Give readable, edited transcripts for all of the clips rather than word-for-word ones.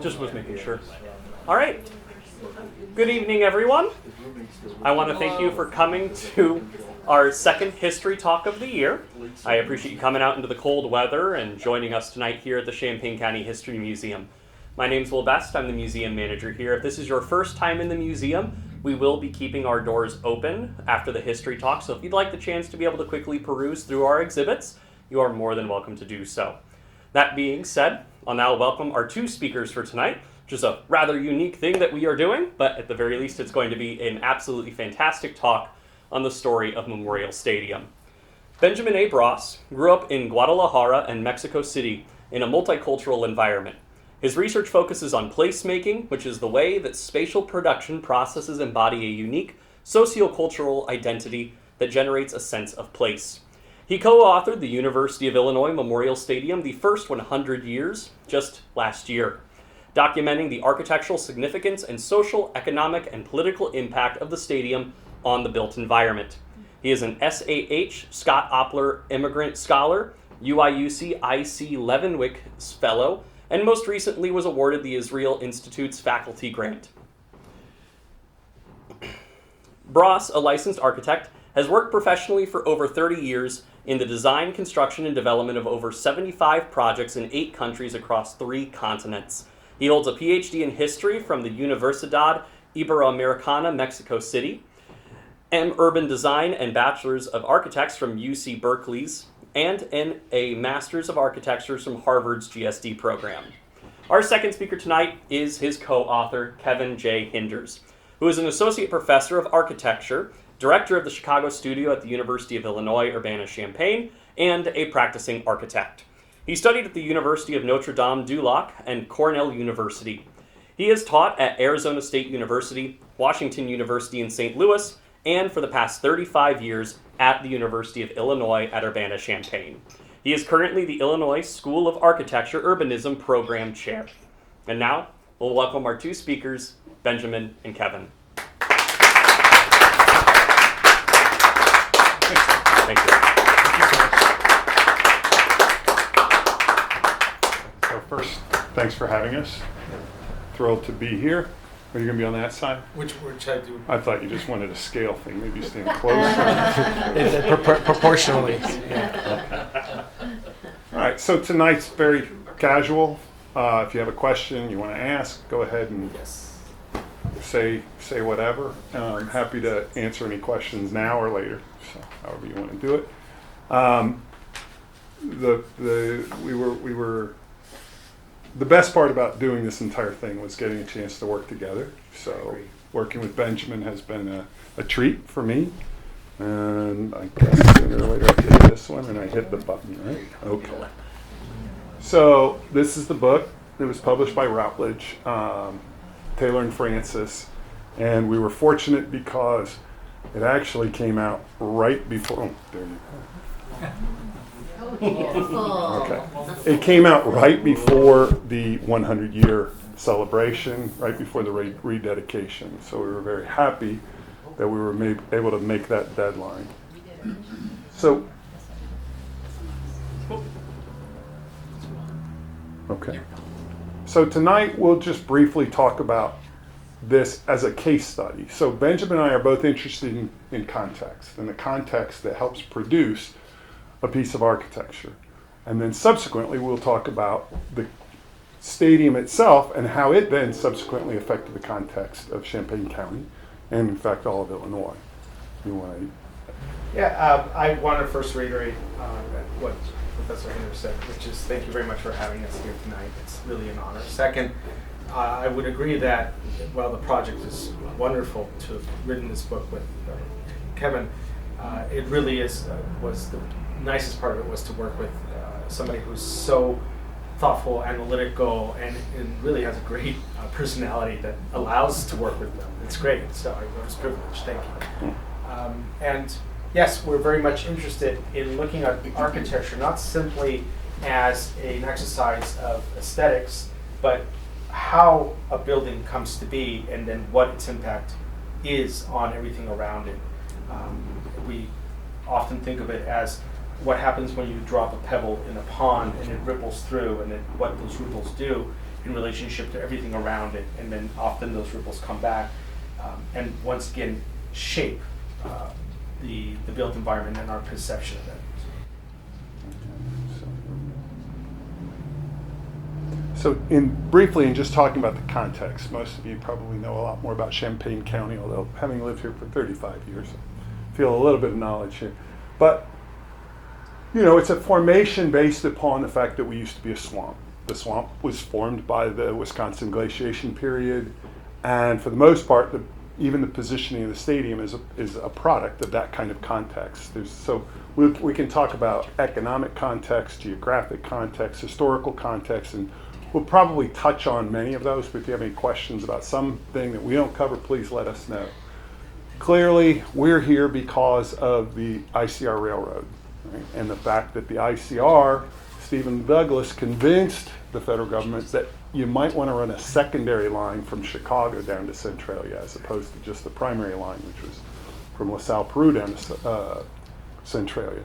Just was making sure. All right. Good evening, everyone. I want to thank you for coming to our second history talk of the year. I appreciate you coming out into the cold weather and joining us tonight here at the Champaign County History Museum. My name's Will Best. I'm the museum manager here. If this is your first time in the museum, we will be keeping our doors open after the history talk, so if you'd like the chance to be able to quickly peruse through our exhibits, you are more than welcome to do so. That being said, I'll now welcome our two speakers for tonight, which is a rather unique thing that we are doing, but at the very least it's going to be an absolutely fantastic talk on the story of Memorial Stadium. Benjamin A. Bross grew up in Guadalajara and Mexico City in a multicultural environment. His research focuses on placemaking, which is the way that spatial production processes embody a unique sociocultural identity that generates a sense of place. He co-authored the University of Illinois Memorial Stadium, the first 100 years, just last year, documenting the architectural significance and social, economic, and political impact of the stadium on the built environment. He is an SAH Scott Oppler Immigrant Scholar, UIUC IC Leavenwick Fellow, and most recently was awarded the Israel Institute's faculty grant. Bross, a licensed architect, has worked professionally for over 30 years in the design, construction, and development of over 75 projects in 8 countries across 3 continents. He holds a PhD in history from the Universidad Iberoamericana, Mexico City, and urban design and bachelor's of architects from UC Berkeley's, and a master's of architecture from Harvard's GSD program. Our second speaker tonight is his co-author, Kevin J. Hinders, who is an associate professor of architecture, director of the Chicago studio at the University of Illinois Urbana-Champaign, and a practicing architect. He studied at the University of Notre Dame du Lac and Cornell University. He has taught at Arizona State University, Washington University in St. Louis, and for the past 35 years at the University of Illinois at Urbana-Champaign. He is currently the Illinois School of Architecture Urbanism Program Chair. And now, we'll welcome our two speakers, Benjamin and Kevin. Thank you. So first, thanks for having us. Thrilled to be here. Are you going to be on that side? Which I do? I thought you just wanted a scale thing. Maybe stand closer. Proportionally. Yeah. All right, so tonight's very casual. If you have a question you want to ask, go ahead and say whatever. I'm happy to answer any questions now or later, so however you want to do it. The best part about doing this entire thing was getting a chance to work together. So working with Benjamin has been a treat for me. And I guess sooner or later I hit this one and I hit the button, right? Okay. So this is the book. It was published by Routledge, Taylor and Francis. And we were fortunate because it actually came out right before, there you go. Okay. It came out right before the 100-year celebration, right before the rededication. So we were very happy that we were able to make that deadline. So, okay. So tonight we'll just briefly talk about this as a case study. So Benjamin and I are both interested in context, and the context that helps produce a piece of architecture. And then subsequently we'll talk about the stadium itself and how it then subsequently affected the context of Champaign County and in fact all of Illinois. You want to? Yeah, I want to first reiterate what Professor Hinders said, which is thank you very much for having us here tonight. It's really an honor. Second, I would agree that while the project is wonderful to have written this book with Kevin, it really was the nicest part of it was to work with somebody who's so thoughtful, analytical, and really has a great personality that allows us to work with them. It's great. So I was privileged. Thank you. And yes, we're very much interested in looking at architecture not simply as an exercise of aesthetics, but how a building comes to be and then what its impact is on everything around it. We often think of it as what happens when you drop a pebble in a pond and it ripples through, and then what those ripples do in relationship to everything around it, and then often those ripples come back and once again shape the built environment and our perception of it. So briefly, in just talking about the context, most of you probably know a lot more about Champaign County, although having lived here for 35 years, I feel a little bit of knowledge here. But, it's a formation based upon the fact that we used to be a swamp. The swamp was formed by the Wisconsin glaciation period, and for the most part, even the positioning of the stadium is a product of that kind of context. So we can talk about economic context, geographic context, historical context, and we'll probably touch on many of those, but if you have any questions about something that we don't cover, please let us know. Clearly, we're here because of the ICR Railroad, right? And the fact that the ICR, Stephen Douglas, convinced the federal government that you might want to run a secondary line from Chicago down to Centralia as opposed to just the primary line, which was from LaSalle, Peru down to Centralia.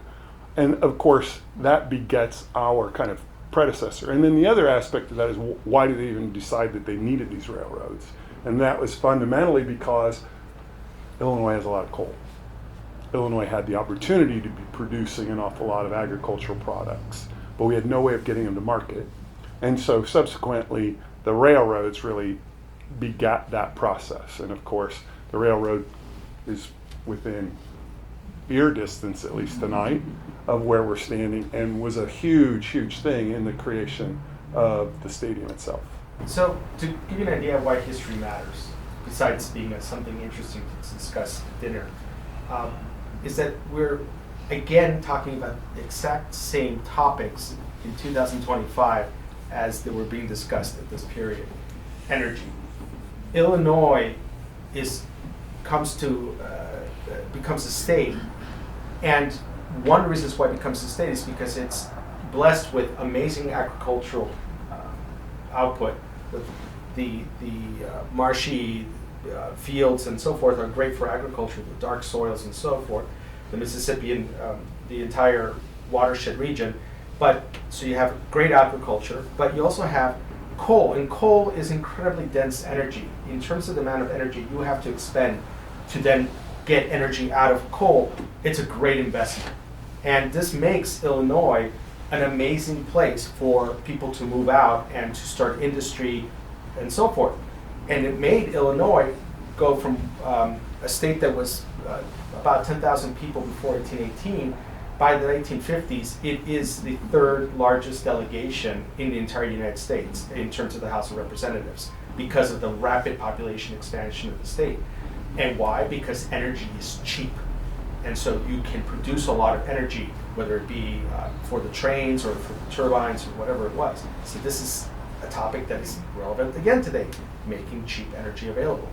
And of course, that begets our kind of predecessor. And then the other aspect of that is why did they even decide that they needed these railroads? And that was fundamentally because Illinois has a lot of coal. Illinois had the opportunity to be producing an awful lot of agricultural products, but we had no way of getting them to market. And so subsequently, the railroads really begat that process. And of course, the railroad is within ear distance, at least tonight, of where we're standing, and was a huge, huge thing in the creation of the stadium itself. So, to give you an idea of why history matters, besides being something interesting to discuss at dinner, is that we're again talking about the exact same topics in 2025 as they were being discussed at this period. Energy. Illinois becomes a state, and one of the reasons why it becomes a state is because it's blessed with amazing agricultural output. The marshy fields and so forth are great for agriculture, the dark soils and so forth, the Mississippi, the entire watershed region. But so you have great agriculture, but you also have coal, and coal is incredibly dense energy. In terms of the amount of energy you have to expend to then get energy out of coal, it's a great investment. And this makes Illinois an amazing place for people to move out and to start industry and so forth. And it made Illinois go from a state that was about 10,000 people before 1818. By the 1950s, it is the third largest delegation in the entire United States in terms of the House of Representatives because of the rapid population expansion of the state. And why? Because energy is cheap. And so you can produce a lot of energy, whether it be for the trains or for the turbines or whatever it was. So this is a topic that is relevant again today, making cheap energy available.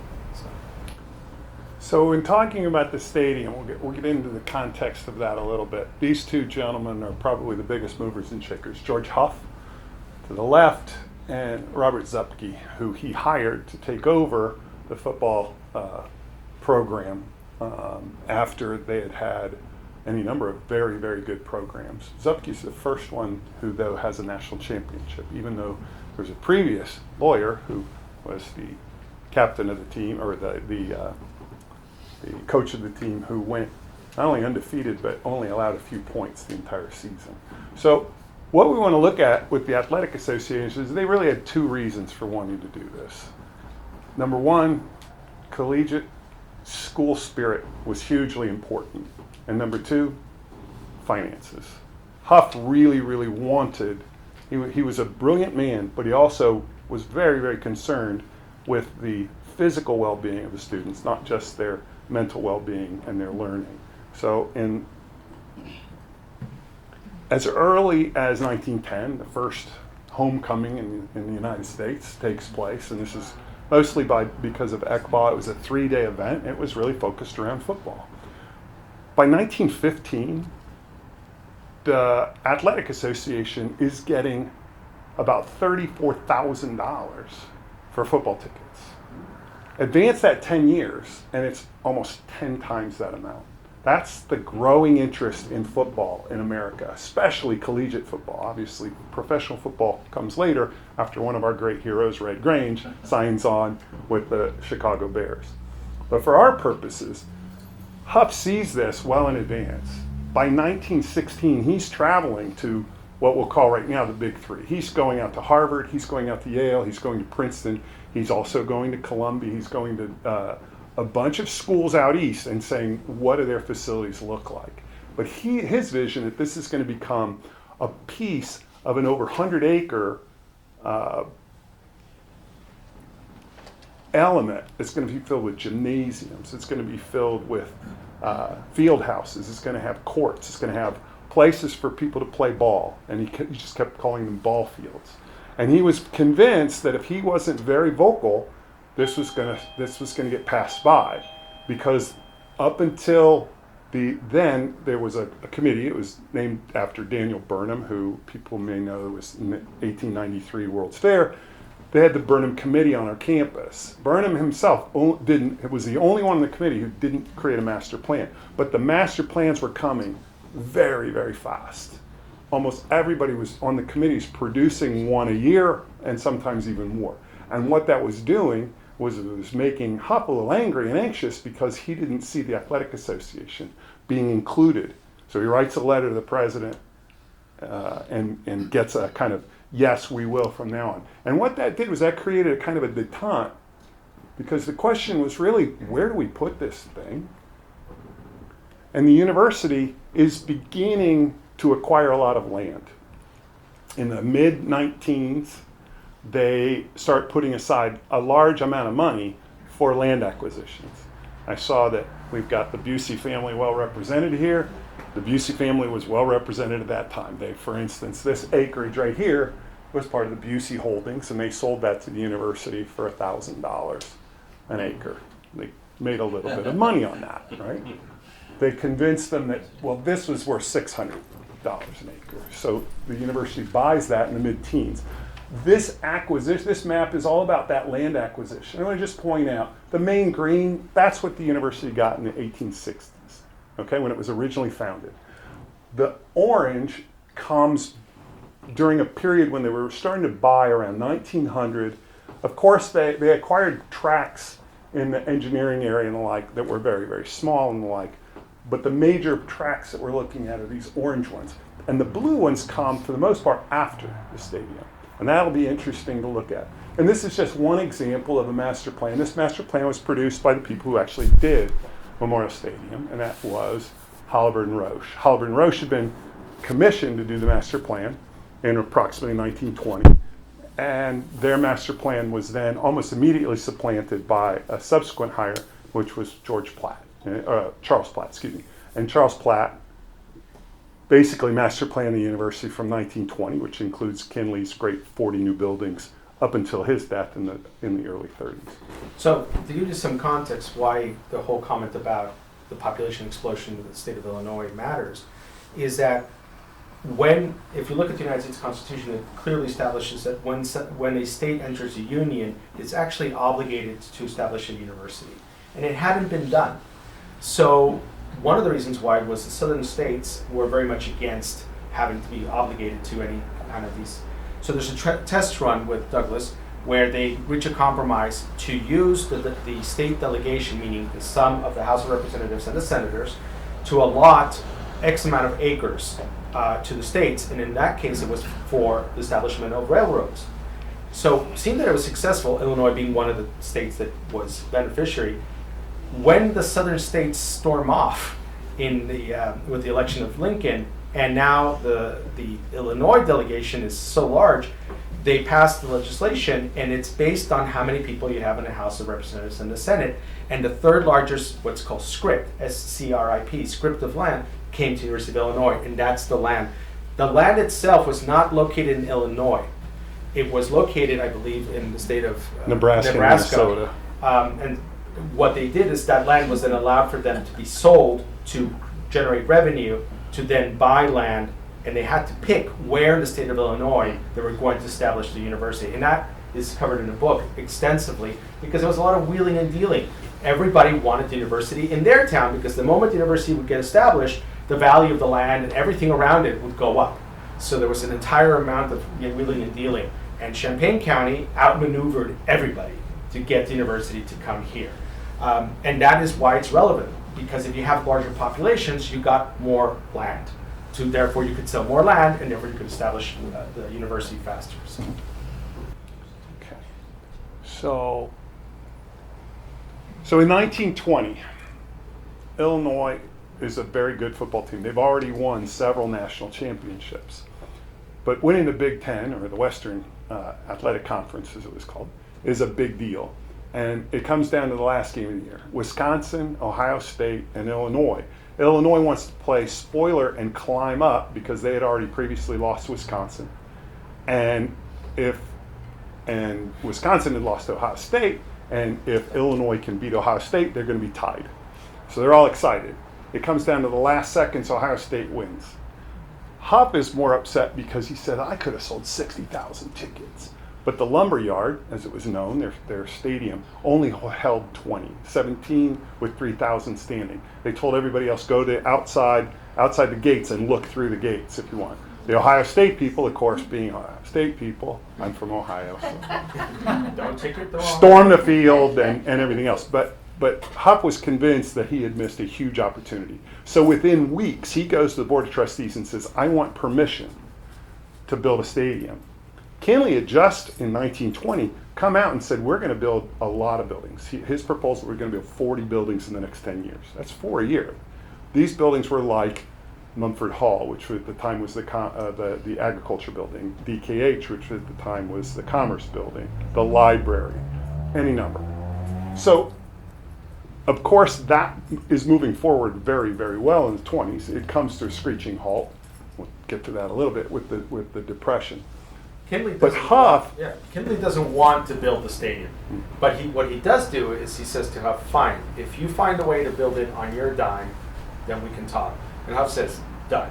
So in talking about the stadium, we'll get into the context of that a little bit. These two gentlemen are probably the biggest movers and shakers. George Huff to the left, and Robert Zupke, who he hired to take over the football program after they had had any number of very, very good programs. Zupke's the first one who, though, has a national championship, even though there's a previous lawyer who was the captain of the team, or the coach of the team, who went not only undefeated, but only allowed a few points the entire season. So what we want to look at with the athletic associations is they really had two reasons for wanting to do this. Number one, collegiate school spirit was hugely important. And number two, finances. Huff really, really wanted, he was a brilliant man, but he also was very, very concerned with the physical well-being of the students, not just their mental well-being and their learning. So as early as 1910, the first homecoming in the United States takes place, and this is mostly because of ECBA. It was a 3-day event. It was really focused around football. By 1915, the Athletic Association is getting about $34,000 for football tickets. Advance that 10 years, and it's almost 10 times that amount. That's the growing interest in football in America, especially collegiate football. Obviously, professional football comes later after one of our great heroes, Red Grange, signs on with the Chicago Bears. But for our purposes, Huff sees this well in advance. By 1916, he's traveling to what we'll call right now the Big Three. He's going out to Harvard, he's going out to Yale, he's going to Princeton, he's also going to Columbia, he's going to a bunch of schools out east and saying, what do their facilities look like? But his vision that this is going to become a piece of an over 100-acre element that's going to be filled with gymnasiums, it's going to be filled with field houses, it's going to have courts, it's going to have places for people to play ball, and he just kept calling them ball fields. And he was convinced that if he wasn't very vocal, this was going to get passed by, because up until then there was a committee. It was named after Daniel Burnham, who people may know was in the 1893 World's Fair. They had the Burnham Committee on our campus. Burnham himself was the only one on the committee who didn't create a master plan. But the master plans were coming very, very fast. Almost everybody was on the committees producing one a year, and sometimes even more. And what that was doing was it was making Huff a little angry and anxious, because he didn't see the Athletic Association being included. So he writes a letter to the president and gets a kind of yes, we will from now on. And what that did was that created a kind of a detente, because the question was really, where do we put this thing? And the university is beginning to acquire a lot of land. In the mid-19s, they start putting aside a large amount of money for land acquisitions. I saw that we've got the Busey family well represented here. The Busey family was well represented at that time. For instance, this acreage right here was part of the Busey holdings, and they sold that to the university for $1,000 an acre. They made a little bit of money on that, right? They convinced them that, well, this was worth $600 an acre. So the university buys that in the mid-teens. This acquisition, this map is all about that land acquisition. I want to just point out, the main green, that's what the university got in the 1860s, okay, when it was originally founded. The orange comes during a period when they were starting to buy around 1900. Of course, they acquired tracts in the engineering area and the like that were very, very small and the like. But the major tracts that we're looking at are these orange ones. And the blue ones come, for the most part, after the stadium. And that'll be interesting to look at. And this is just one example of a master plan. This master plan was produced by the people who actually did Memorial Stadium, and that was Holabird and Roche. Holabird and Roche had been commissioned to do the master plan in approximately 1920. And their master plan was then almost immediately supplanted by a subsequent hire, which was Charles Platt, excuse me. And Charles Platt basically master planned the university from 1920, which includes Kinley's great 40 new buildings, up until his death in the early 30s. So to give you some context why the whole comment about the population explosion in the state of Illinois matters, is that if you look at the United States Constitution, it clearly establishes that when a state enters a union, it's actually obligated to establish a university. And it hadn't been done. So one of the reasons why was the southern states were very much against having to be obligated to any kind of these. So there's a test run with Douglas where they reach a compromise to use the state delegation, meaning the sum of the House of Representatives and the senators, to allot X amount of acres to the states. And in that case, it was for the establishment of railroads. So seeing that it was successful, Illinois being one of the states that was beneficiary, when the southern states storm off with the election of Lincoln, and now the Illinois delegation is so large, they passed the legislation, and it's based on how many people you have in the House of Representatives and the Senate. And the third largest, what's called script, S-C-R-I-P, script of land, came to the University of Illinois, and that's the land. The land itself was not located in Illinois. It was located, I believe, in the state of Nebraska. Minnesota. And what they did is that land was then allowed for them to be sold to generate revenue, to then buy land, and they had to pick where in the state of Illinois they were going to establish the university. And that is covered in the book extensively because there was a lot of wheeling and dealing. Everybody wanted the university in their town because the moment the university would get established, the value of the land and everything around it would go up. So there was an entire amount of wheeling and dealing. And Champaign County outmaneuvered everybody to get the university to come here. And that is why it's relevant, because if you have larger populations, you got more land. So therefore you could sell more land, and therefore you could establish the university faster. So. Okay. So in 1920, Illinois is a very good football team. They've already won several national championships. But winning the Big Ten, or the Western Athletic Conference as it was called, is a big deal. And it comes down to the last game of the year. Wisconsin, Ohio State, and Illinois. Illinois wants to play spoiler and climb up because they had already previously lost to Wisconsin. And Wisconsin had lost to Ohio State, and if Illinois can beat Ohio State, they're going to be tied. So they're all excited. It comes down to the last seconds, Ohio State wins. Huff is more upset because he said, I could have sold 60,000 tickets. But the Lumberyard, as it was known, their stadium, only held 20, 17 with 3,000 standing. They told everybody else, go to outside the gates and look through the gates if you want. The Ohio State people, of course, being Ohio State people, I'm from Ohio, so Don't take it the wrong storm the field and everything else. But Huff was convinced that he had missed a huge opportunity. So within weeks, he goes to the Board of Trustees and says, I want permission to build a stadium. Kinley had just, in 1920, come out and said, we're going to build a lot of buildings. His proposal, we're going to build 40 buildings in the next 10 years. That's 4 a year. These buildings were like Mumford Hall, which at the time was the agriculture building, DKH, which at the time was the commerce building, the library, any number. So, of course, that is moving forward very, very well in the 20s. It comes to a screeching halt. We'll get to that a little bit with the Depression. Kinley Kinley doesn't want to build the stadium, but what he does do is he says to Huff, fine, if you find a way to build it on your dime, then we can talk. And Huff says, done,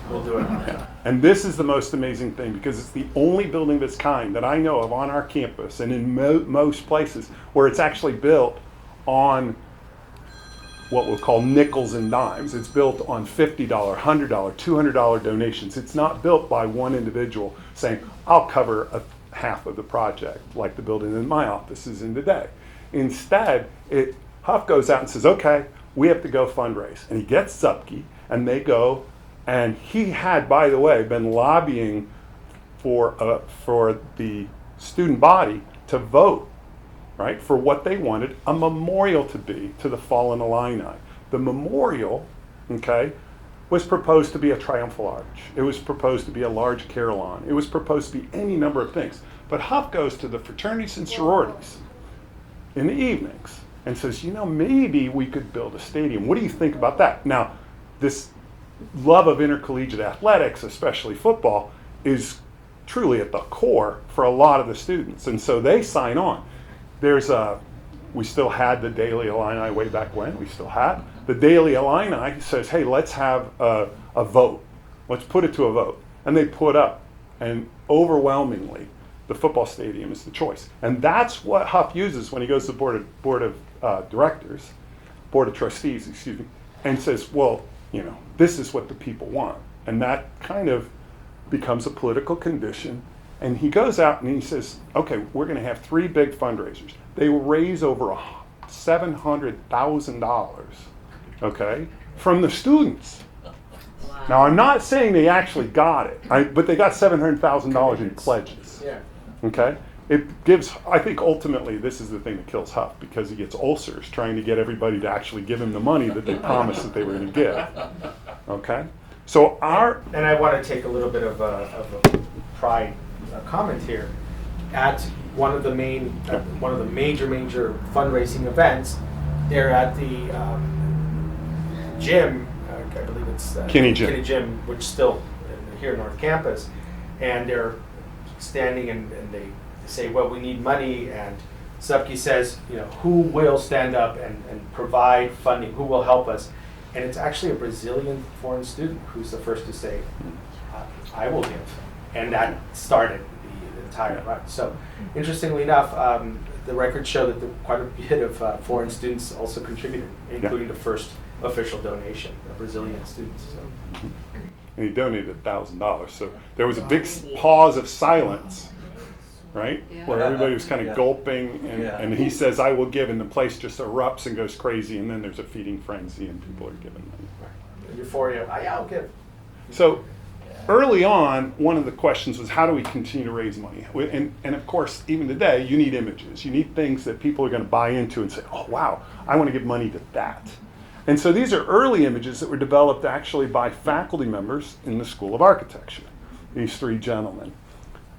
we'll do it on our dime. And this is the most amazing thing because it's the only building of its kind that I know of on our campus and in most places where it's actually built on what we'll call nickels and dimes. It's built on $50, $100, $200 donations. It's not built by one individual saying, I'll cover half of the project, like the building in my office is in today. Instead, Huff goes out and says, okay, we have to go fundraise. And he gets Zupke, and they go, and he had, by the way, been lobbying for the student body to vote, right, for what they wanted a memorial to be to the fallen Illini. The memorial, okay, was proposed to be a triumphal arch. It was proposed to be a large carillon. It was proposed to be any number of things. But Huff goes to the fraternities and sororities in the evenings and says, maybe we could build a stadium. What do you think about that? Now, this love of intercollegiate athletics, especially football, is truly at the core for a lot of the students. And so they sign on. We still had the Daily Illini way back when. We still had. The Daily Illini says, hey, let's have a vote. Let's put it to a vote. And they put up. And overwhelmingly, the football stadium is the choice. And that's what Huff uses when he goes to the board of trustees, and says, well, this is what the people want. And that kind of becomes a political condition. And he goes out and he says, okay, we're going to have 3 big fundraisers. They will raise over $700,000, okay, from the students. Wow. Now, I'm not saying they actually got it, but they got $700,000 in pledges, okay? It gives, I think ultimately this is the thing that kills Huff, because he gets ulcers trying to get everybody to actually give him the money that they promised that they were going to give, okay? So And I want to take a little bit of a pride comment here. At one of the major fundraising events, they're at the gym. I believe it's Kinney Gym, which is still here in North Campus, and they're standing and they say, well, we need money, and Zupke says, who will stand up and provide funding? Who will help us? And it's actually a Brazilian foreign student who's the first to say, I will give. And that started the retire. Right. So, interestingly enough, the records show that quite a bit of foreign students also contributed, including the first official donation, a Brazilian student. So. And he donated $1,000. So there was a big pause of silence, right? Yeah. Where everybody was kind of gulping, Yeah. and he says, "I will give," and the place just erupts and goes crazy, and then there's a feeding frenzy, and people are giving money. Euphoria. Yeah, I'll give. So early on, one of the questions was, how do we continue to raise money? And of course, even today, you need images. You need things that people are going to buy into and say, "Oh, wow, I want to give money to that." And so these are early images that were developed actually by faculty members in the School of Architecture, these three gentlemen.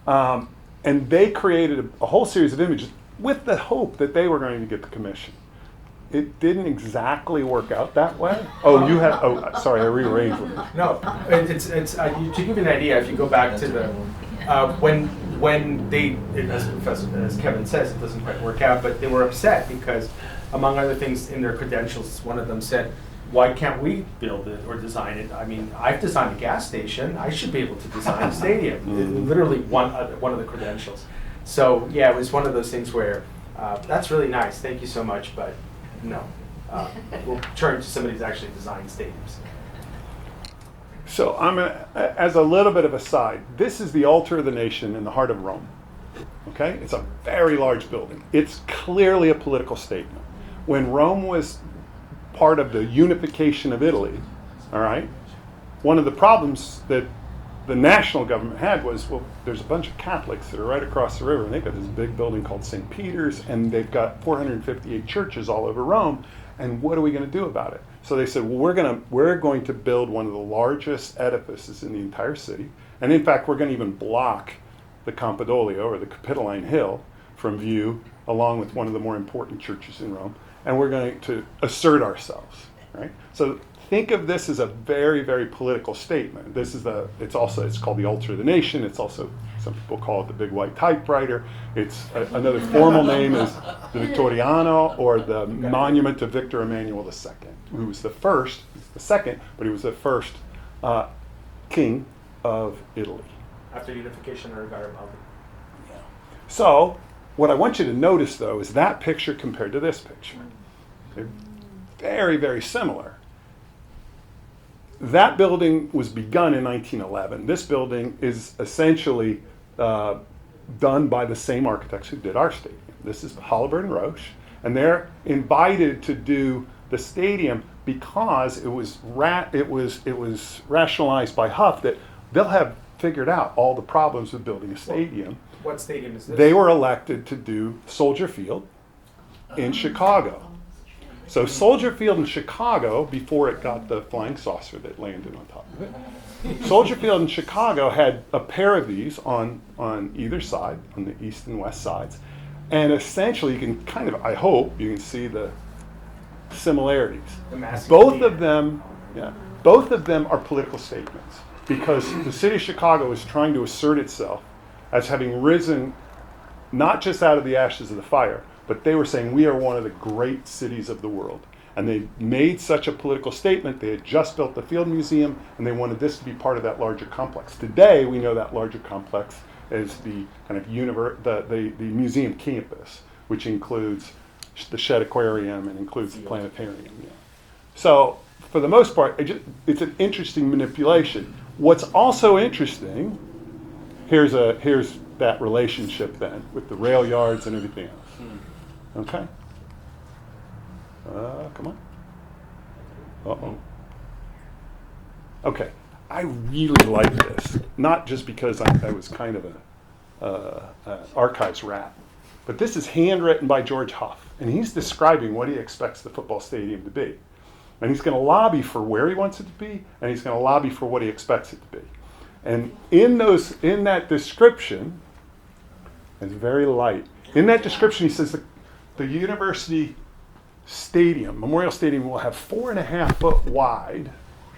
And they created a whole series of images with the hope that they were going to get the commission. It didn't exactly work out that way. Oh, you had, sorry, I rearranged it. No, it's to give you an idea, if you go back to the, when they, as Kevin says, it doesn't quite work out, but they were upset because, among other things in their credentials, one of them said, "Why can't we build it or design it? I mean, I've designed a gas station. I should be able to design a stadium." Literally one of the credentials. So yeah, it was one of those things where that's really nice. Thank you so much, but no, we'll turn to somebody who's actually designed stadiums. So as a little bit of a side, this is the altar of the nation in the heart of Rome. Okay, it's a very large building. It's clearly a political statement. When Rome was part of the unification of Italy, all right, one of the problems that the national government had was, well, there's a bunch of Catholics that are right across the river, and they've got this big building called St. Peter's, and they've got 458 churches all over Rome, and what are we going to do about it? So they said, well, we're going to build one of the largest edifices in the entire city, and in fact, we're going to even block the Campidoglio, or the Capitoline Hill, from view, along with one of the more important churches in Rome, and we're going to assert ourselves, right? So think of this as a very, very political statement. It's called the altar of the nation. It's also, some people call it the big white typewriter. It's another formal name is the Vittoriano, or the monument to Victor Emmanuel II, who was the first, the second, but he was the first king of Italy. After unification or Garibaldi. So what I want you to notice, though, is that picture compared to this picture. They're very, very similar. That building was begun in 1911. This building is essentially done by the same architects who did our stadium. This is Halliburton Roche, and they're invited to do the stadium because it was rationalized by Huff that they'll have figured out all the problems with building a stadium. What stadium is this? They were elected to do Soldier Field in Chicago. So Soldier Field in Chicago, before it got the flying saucer that landed on top of it, Soldier Field in Chicago had a pair of these on either side, on the east and west sides. And essentially you can kind of, I hope, you can see the similarities. Both of them are political statements, because the city of Chicago is trying to assert itself as having risen not just out of the ashes of the fire, but they were saying we are one of the great cities of the world. And they made such a political statement. They had just built the Field Museum, and they wanted this to be part of that larger complex. Today, we know that larger complex is the kind of the museum campus, which includes the Shedd Aquarium and includes the planetarium. Yeah. So, for the most part, it's an interesting manipulation. What's also interesting, here's that relationship then with the rail yards and everything else. Okay. Come on. Uh-oh. Okay. I really like this, not just because I was kind of an archives rat, but this is handwritten by George Huff, and he's describing what he expects the football stadium to be. And he's going to lobby for where he wants it to be, and he's going to lobby for what he expects it to be. And in that description, it's very light. In that description, he says the university stadium, Memorial Stadium, will have 4.5 foot wide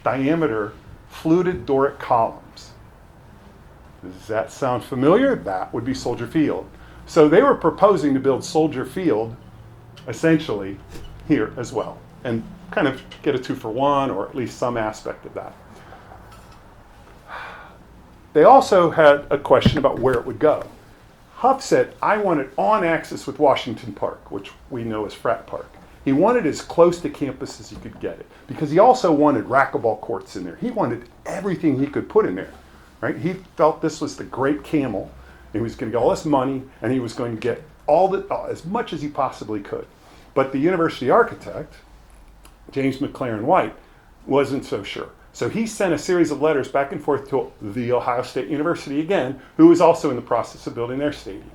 diameter fluted Doric columns. Does that sound familiar? That would be Soldier Field. So they were proposing to build Soldier Field essentially here as well, and kind of get a 2-for-1, or at least some aspect of that. They also had a question about where it would go. Huff said, I want it on axis with Washington Park, which we know as Frat Park. He wanted as close to campus as he could get it, because he also wanted racquetball courts in there. He wanted everything he could put in there, right? He felt this was the great camel. He was going to get all this money, and he was going to get as much as he possibly could. But the university architect, James McLaren White, wasn't so sure. So he sent a series of letters back and forth to the Ohio State University again, who was also in the process of building their stadium.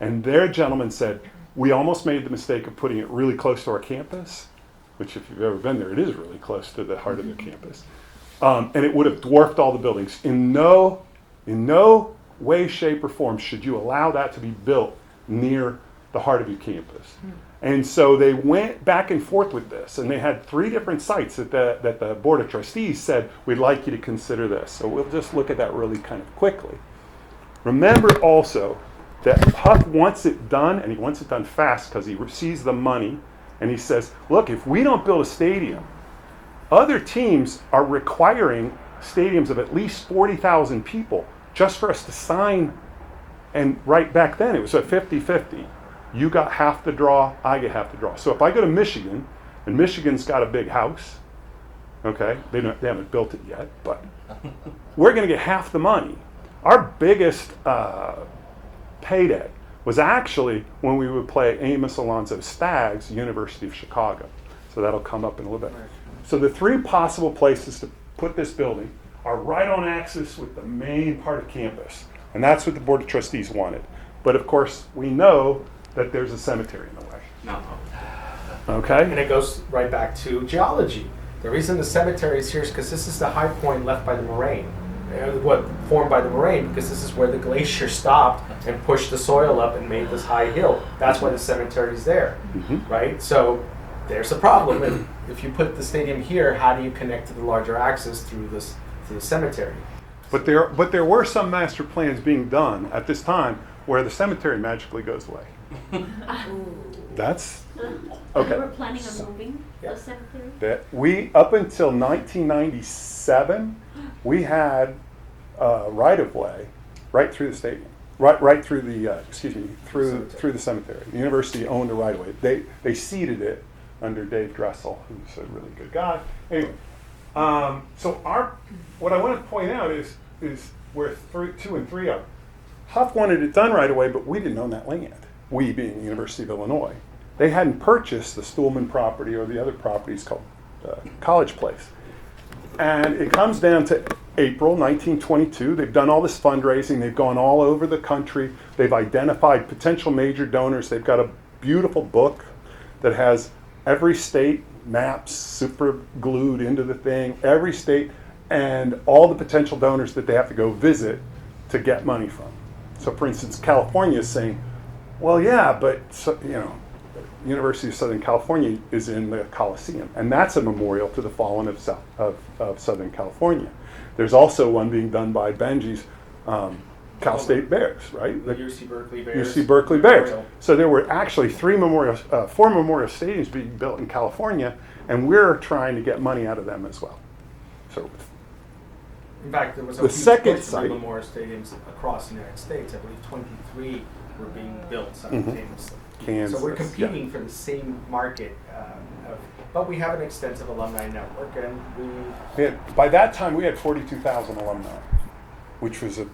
And their gentleman said, we almost made the mistake of putting it really close to our campus, which if you've ever been there, it is really close to the heart of the campus. And it would have dwarfed all the buildings. In no way, shape, or form should you allow that to be built near the heart of your campus. And so they went back and forth with this, and they had 3 different sites that the Board of Trustees said, we'd like you to consider this. So we'll just look at that really kind of quickly. Remember also that Huff wants it done, and he wants it done fast because he sees the money, and he says, look, if we don't build a stadium, other teams are requiring stadiums of at least 40,000 people just for us to sign. And right back then, it was a 50-50. You got half the draw, I get half the draw. So if I go to Michigan, and Michigan's got a big house, okay, they haven't built it yet, but we're going to get half the money. Our biggest payday was actually when we would play Amos Alonzo Staggs, University of Chicago. So that'll come up in a little bit. So the 3 possible places to put this building are right on axis with the main part of campus. And that's what the Board of Trustees wanted. But of course, we know that there's a cemetery in the way. No. Okay? And it goes right back to geology. The reason the cemetery is here is because this is the high point left by the moraine. What formed by the moraine, because this is where the glacier stopped and pushed the soil up and made this high hill. That's why the cemetery is there, right? So there's a problem. And if you put the stadium here, how do you connect to the larger axis through the cemetery? But there were some master plans being done at this time where the cemetery magically goes away. That's okay. They were planning on moving the cemetery? That we, up until 1997, we had right of way right through the stadium, right through the through the cemetery. The university owned a right of way. They seeded it under Dave Dressel, who's a really good guy. Anyway, so what I want to point out is where 2 and 3 are. Huff wanted it done right away, but we didn't own that land. We being the University of Illinois. They hadn't purchased the Stuhlman property or the other properties called College Place. And it comes down to April 1922. They've done all this fundraising. They've gone all over the country. They've identified potential major donors. They've got a beautiful book that has every state maps super glued into the thing, every state, and all the potential donors that they have to go visit to get money from. So for instance, California is saying, well, yeah, but University of Southern California is in the Coliseum, and that's a memorial to the fallen of Southern California. There's also one being done by Benji's Cal State Bears, right? The UC Berkeley Bears. UC Berkeley Bears. So there were actually 4 memorial stadiums being built in California, and we're trying to get money out of them as well. So, in fact, there was the second site, memorial stadiums across the United States. I believe 23 were being built simultaneously. Kansas, so we're competing for the same market, but we have an extensive alumni network, and by that time we had 42,000 alumni, which was a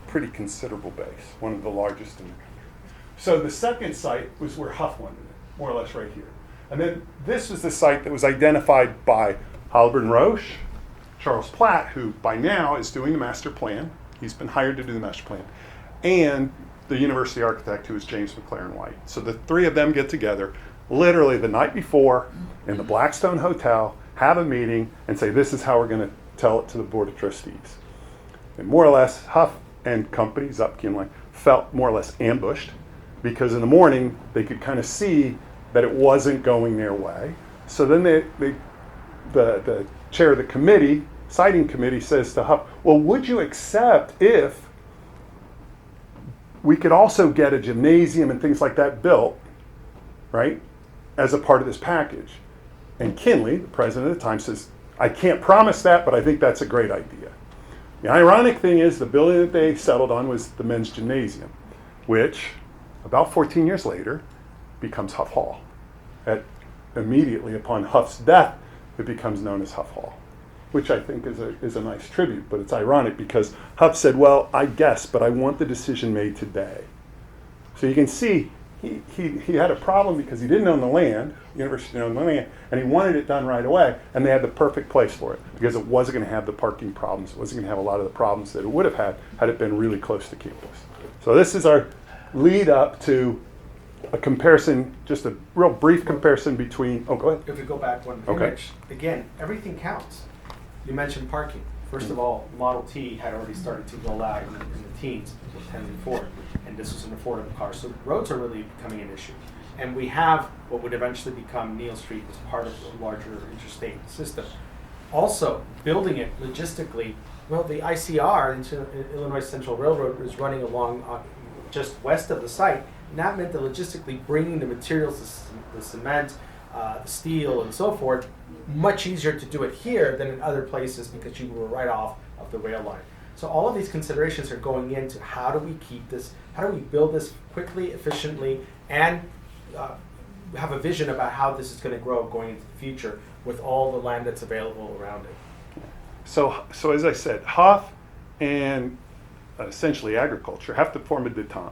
pretty considerable base, one of the largest in the country. So the second site was where Huff wanted it, more or less right here. And then this was the site that was identified by Halliburton Roche, Charles Platt, who by now is doing the master plan. He's been hired to do the master plan, and the university architect, who is James McLaren White. So the 3 of them get together literally the night before in the Blackstone Hotel, have a meeting, and say, this is how we're going to tell it to the Board of Trustees. And more or less, Huff and company, Zupke and Lang, felt more or less ambushed, because in the morning they could kind of see that it wasn't going their way. So then the chair of the committee, siting committee, says to Huff, well, would you accept if we could also get a gymnasium and things like that built, right, as a part of this package? And Kinley, the president at the time, says, I can't promise that, but I think that's a great idea. The ironic thing is the building that they settled on was the men's gymnasium, which about 14 years later becomes Huff Hall. Immediately upon Huff's death, it becomes known as Huff Hall, which I think is a nice tribute, but it's ironic because Huff said, well, I guess, but I want the decision made today. So you can see he had a problem because he didn't own the land, the university didn't own the land, and he wanted it done right away, and they had the perfect place for it because it wasn't going to have the parking problems, it wasn't going to have a lot of the problems that it would have had it been really close to campus. So this is our lead up to a comparison, just a real brief comparison between, go ahead. If we go back one image, again, everything counts. You mentioned parking. First of all, Model T had already started to roll out in the teens with Henry Ford, and this was an affordable car. So roads are really becoming an issue. And we have what would eventually become Neal Street as part of the larger interstate system. Also, building it logistically, well, the ICR, Illinois Central Railroad, is running along just west of the site. And that meant that logistically bringing the materials, the cement, the steel, and so forth, much easier to do it here than in other places because you were right off of the rail line. So all of these considerations are going into how do we keep this, how do we build this quickly, efficiently, and have a vision about how this is going to grow going into the future with all the land that's available around it. So as I said, Huff and essentially agriculture have to form a detente.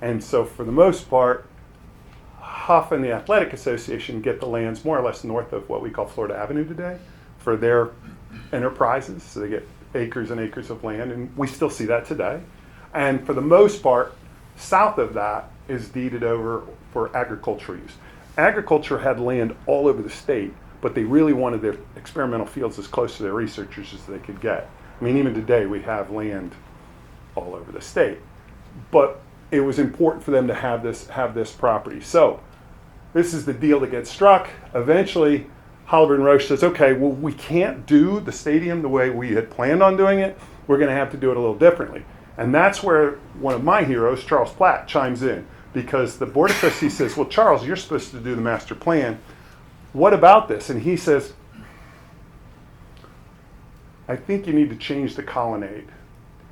And so for the most part, Huff and the Athletic Association get the lands more or less north of what we call Florida Avenue today for their enterprises. So they get acres and acres of land, and we still see that today. And for the most part, south of that is deeded over for agricultural use. Agriculture had land all over the state, but they really wanted their experimental fields as close to their researchers as they could get. I mean, even today we have land all over the state. But it was important for them to have this property. So this is the deal that gets struck. Eventually, Holliver and Roche says, okay, well, we can't do the stadium the way we had planned on doing it. We're going to have to do it a little differently. And that's where one of my heroes, Charles Platt, chimes in, because the Board of Trustees says, well, Charles, you're supposed to do the master plan. What about this? And he says, I think you need to change the colonnade.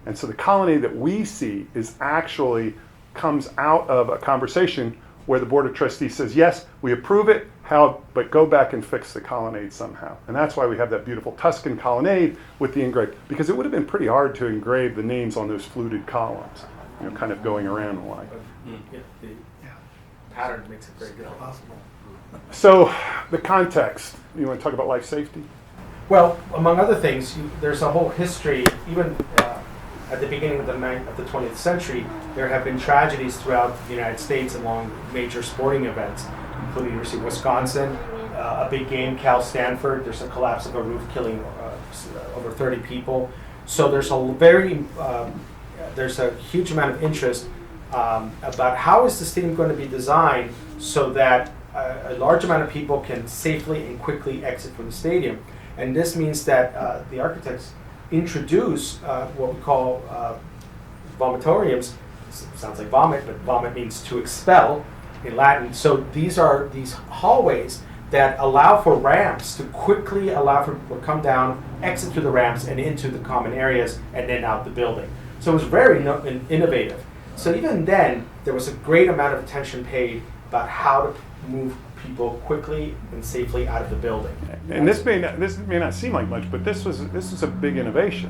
And so the colonnade that we see is actually comes out of a conversation where the Board of Trustees says, yes, we approve it, but go back and fix the colonnade somehow. And that's why we have that beautiful Tuscan colonnade with the engraved, because it would have been pretty hard to engrave the names on those fluted columns, kind of going around the line. The pattern makes it very good. Possible. So the context, you want to talk about life safety? Well, among other things, there's a whole history, even at the beginning of the 20th century, there have been tragedies throughout the United States along major sporting events, including the University of Wisconsin, a big game, Cal Stanford. There's a collapse of a roof killing over 30 people. So there's a huge amount of interest about how is the stadium going to be designed so that a large amount of people can safely and quickly exit from the stadium. And this means that the architects introduce what we call vomitoriums. Sounds like vomit, but vomit means to expel in Latin. So these are these hallways that allow for ramps to quickly allow for people to come down, exit through the ramps and into the common areas, and then out the building. So it was very innovative. So even then, there was a great amount of attention paid about how to move people quickly and safely out of the building. And this may not seem like much, but this was a big innovation.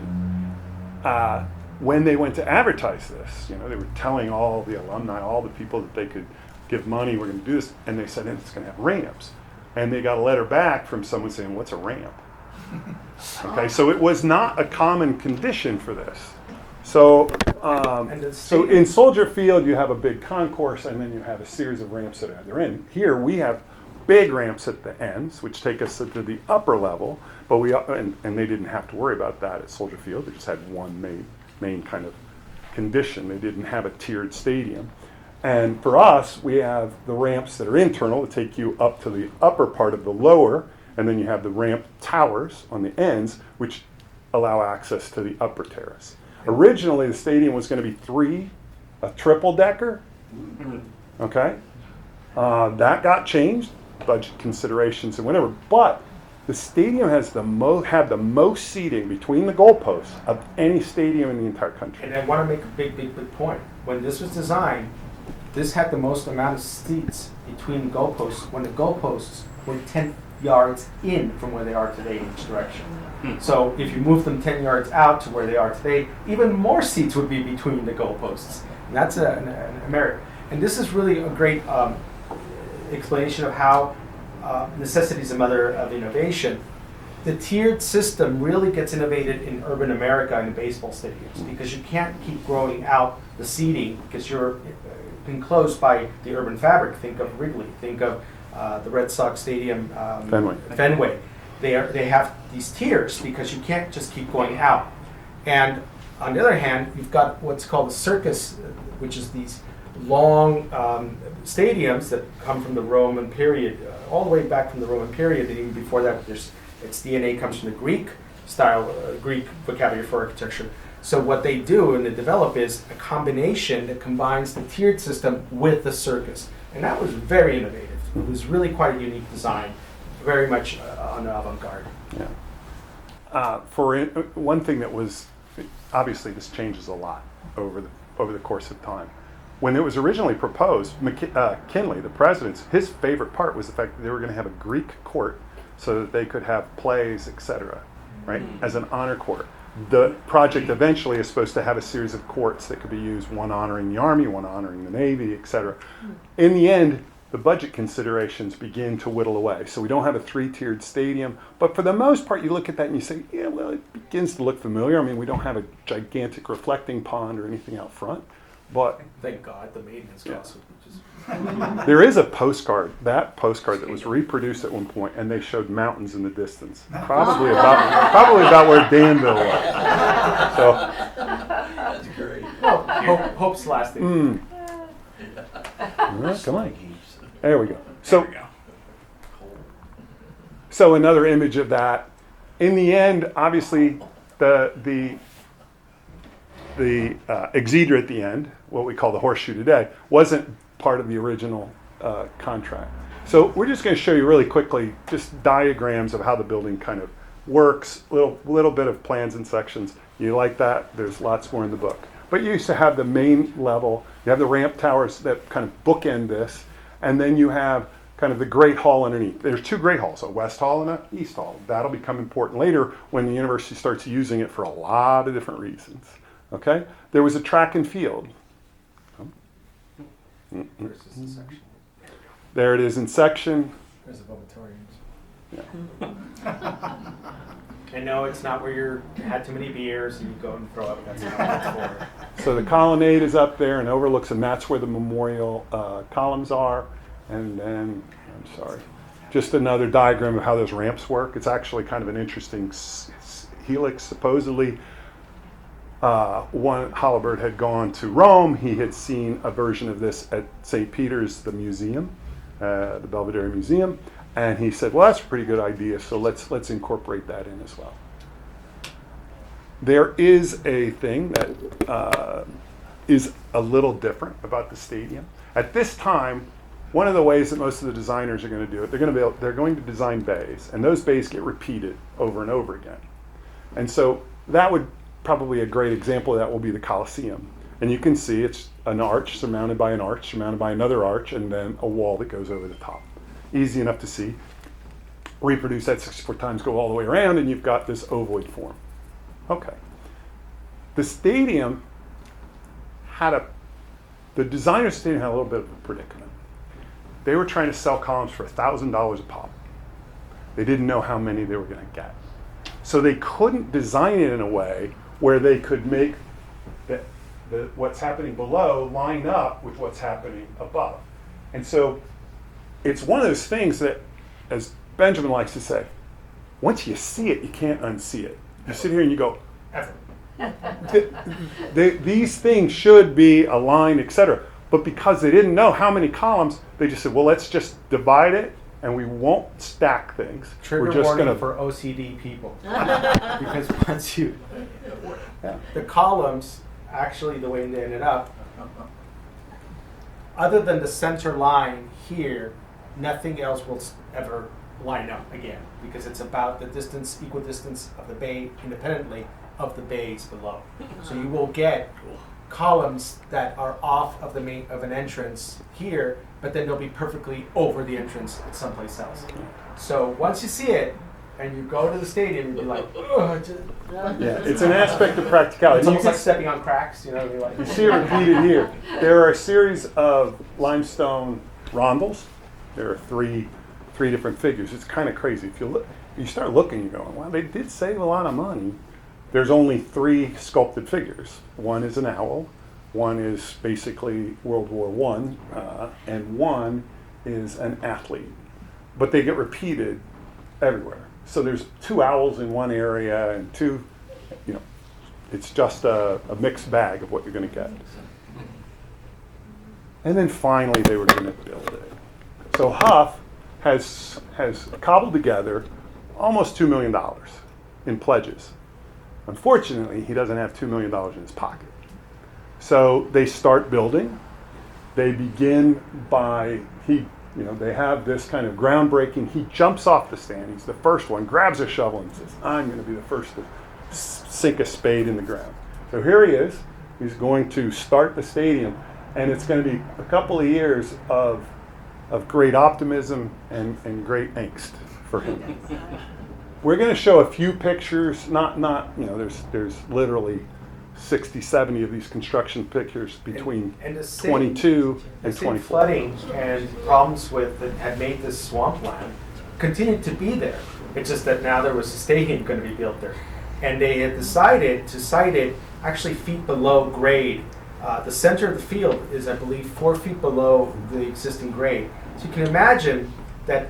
When they went to advertise this, they were telling all the alumni, all the people that they could give money, we're going to do this, and they said it's going to have ramps. And they got a letter back from someone saying, what's a ramp? Okay, so it was not a common condition for this. So in Soldier Field, you have a big concourse, and then you have a series of ramps that are at their end. Here, we have big ramps at the ends, which take us to the upper level, but and they didn't have to worry about that at Soldier Field. They just had one main kind of condition. They didn't have a tiered stadium. And for us, we have the ramps that are internal that take you up to the upper part of the lower, and then you have the ramp towers on the ends, which allow access to the upper terrace. Originally, the stadium was going to be a triple-decker. Okay, that got changed, budget considerations and whatever. But The stadium has had the most seating between the goalposts of any stadium in the entire country. And I want to make a big point. When this was designed, this had the most amount of seats between the goalposts when the goalposts were 10 yards in from where they are today in each direction. So if you move them 10 yards out to where they are today, even more seats would be between the goalposts. And that's a merit. And this is really a great explanation of how necessity is the mother of innovation. The tiered system really gets innovated in urban America in baseball stadiums because you can't keep growing out the seating because you're enclosed by the urban fabric. Think of Wrigley. Think of the Red Sox Stadium, Fenway. They have these tiers because you can't just keep going out. And on the other hand, you've got what's called the circus, which is these long stadiums that come from the Roman period, all the way back from the Roman period, and even before that, its DNA comes from the Greek style, Greek vocabulary for architecture. So what they do and they develop is a combination that combines the tiered system with the circus. And that was very innovative. It was really quite a unique design, very much on the avant-garde. Yeah. One thing that was, obviously this changes a lot over the course of time. When it was originally proposed, Kinley, the president, his favorite part was the fact that they were going to have a Greek court so that they could have plays, etc., right, as an honor court. The project eventually is supposed to have a series of courts that could be used, one honoring the Army, one honoring the Navy, etc. In the end, the budget considerations begin to whittle away. So we don't have a three-tiered stadium, but for the most part, you look at that and you say, yeah, well, it begins to look familiar. I mean, we don't have a gigantic reflecting pond or anything out front, but thank God the maintenance costs would be just. There is a postcard that was reproduced at one point, and they showed mountains in the distance, probably about where Danville was. So, That's great. Well, hope's lasting. Come on, there we go. So another image of that. In the end, obviously, the exedra at the end, what we call the horseshoe today, wasn't part of the original contract. So we're just going to show you really quickly just diagrams of how the building kind of works, little bit of plans and sections. You like that? There's lots more in the book. But you used to have the main level, you have the ramp towers that kind of bookend this, and then you have kind of the Great Hall underneath. There's two Great Halls, a West Hall and an East Hall. That'll become important later when the university starts using it for a lot of different reasons. Okay? There was a track and field. Where's this in section? There it is in section. There's the vomitoriums. Yeah. I know it's not where you had too many beers and you go and throw up. That's not what it's for. So the colonnade is up there and overlooks, and that's where the memorial columns are. And then, I'm sorry, just another diagram of how those ramps work. It's actually kind of an interesting helix. Supposedly, one Halliburton had gone to Rome. He had seen a version of this at St. Peter's, the museum, the Belvedere Museum, and he said, "Well, that's a pretty good idea. So let's incorporate that in as well." There is a thing that is a little different about the stadium. At this time, one of the ways that most of the designers are going to do it, they're going to design bays, and those bays get repeated over and over again. And so that would probably a great example of that will be the Colosseum. And you can see it's an arch surmounted by an arch, surmounted by another arch, and then a wall that goes over the top. Easy enough to see. Reproduce that 64 times, go all the way around, and you've got this ovoid form. Okay. The stadium the designer of the stadium had a little bit of a predicament. They were trying to sell columns for $1,000 a pop. They didn't know how many they were going to get. So they couldn't design it in a way where they could make what's happening below line up with what's happening above. And so it's one of those things that, as Benjamin likes to say, once you see it, you can't unsee it. You sit here and you go, Ever. these things should be aligned, etc. But because they didn't know how many columns, they just said, well, let's just divide it and we won't stack things. Trigger We're just warning going for OCD people. Because once the columns, actually the way they ended up, other than the center line here, nothing else will ever line up again, because it's about the distance, equidistance of the bay independently of the bays below. So you will get columns that are off of the main of an entrance here, but then they'll be perfectly over the entrance at someplace else. So once you see it and you go to the stadium, you'll be like, ugh. Yeah, it's an aspect of practicality. It's You almost can like stepping on cracks, you know. You're like, You see it repeated here. There are a series of limestone rondels. There are three different figures. It's kind of crazy. If you look, you start looking, you're going, well, they did save a lot of money. There's only 3 sculpted figures. One is an owl, one is basically World War I, and one is an athlete. But they get repeated everywhere. So there's 2 owls in one area and 2, it's just a mixed bag of what you're going to get. And then finally they were going to build it. So Huff has cobbled together almost $2 million in pledges. Unfortunately, he doesn't have $2 million in his pocket. So they start building. They begin by, they have this kind of groundbreaking. He jumps off the stand. He's the first one, grabs a shovel and says, I'm going to be the first to sink a spade in the ground. So here he is. He's going to start the stadium. And it's going to be a couple of years of great optimism and great angst for him. We're going to show a few pictures, there's literally 60, 70 of these construction pictures between and the same, 22 and the same 24. flooding and problems with that had made this swampland continued to be there. It's just that now there was a stadium going to be built there. And they had decided to site it actually feet below grade. The center of the field is, I believe, 4 feet below the existing grade. So you can imagine that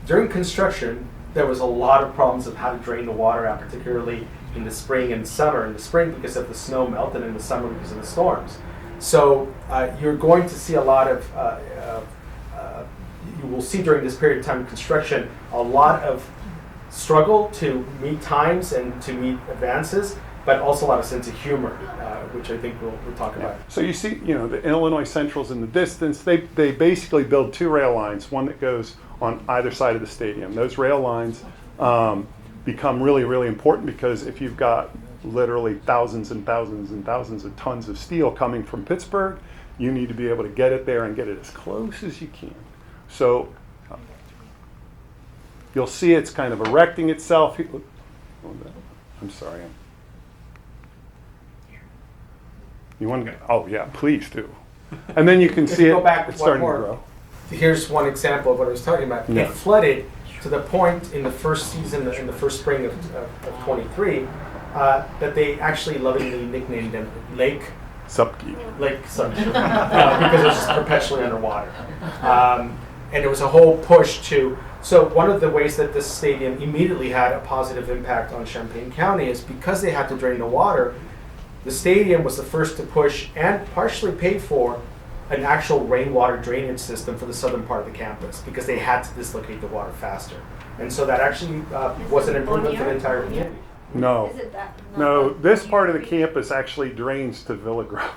during construction, there was a lot of problems of how to drain the water out, particularly in the spring and summer. In the spring because of the snow melt, and in the summer because of the storms. So you're going to see a lot of, you will see during this period of time of construction, a lot of struggle to meet times and to meet advances, but also a lot of sense of humor, which I think we'll talk about. So you see, the Illinois Central's in the distance. They basically build 2 rail lines, one that goes on either side of the stadium. Those rail lines become really, really important because if you've got literally thousands and thousands and thousands of tons of steel coming from Pittsburgh, you need to be able to get it there and get it as close as you can. So you'll see it's kind of erecting itself. I'm sorry. You want to? Oh yeah, please do. And then you can see go back it's starting to more. grow. Here's one example of what I was talking about. Yeah. It flooded to the point in the first season, in the first spring of 23, that they actually lovingly nicknamed them Lake Supke. Subke, because it was just perpetually underwater. And there was a whole push to. So one of the ways that this stadium immediately had a positive impact on Champaign County is because they had to drain the water. The stadium was the first to push and partially paid for an actual rainwater drainage system for the southern part of the campus because they had to dislocate the water faster. And so that actually was an improvement for the entire community. No. Is it that? No, this part of the campus actually drains to Villa Grove.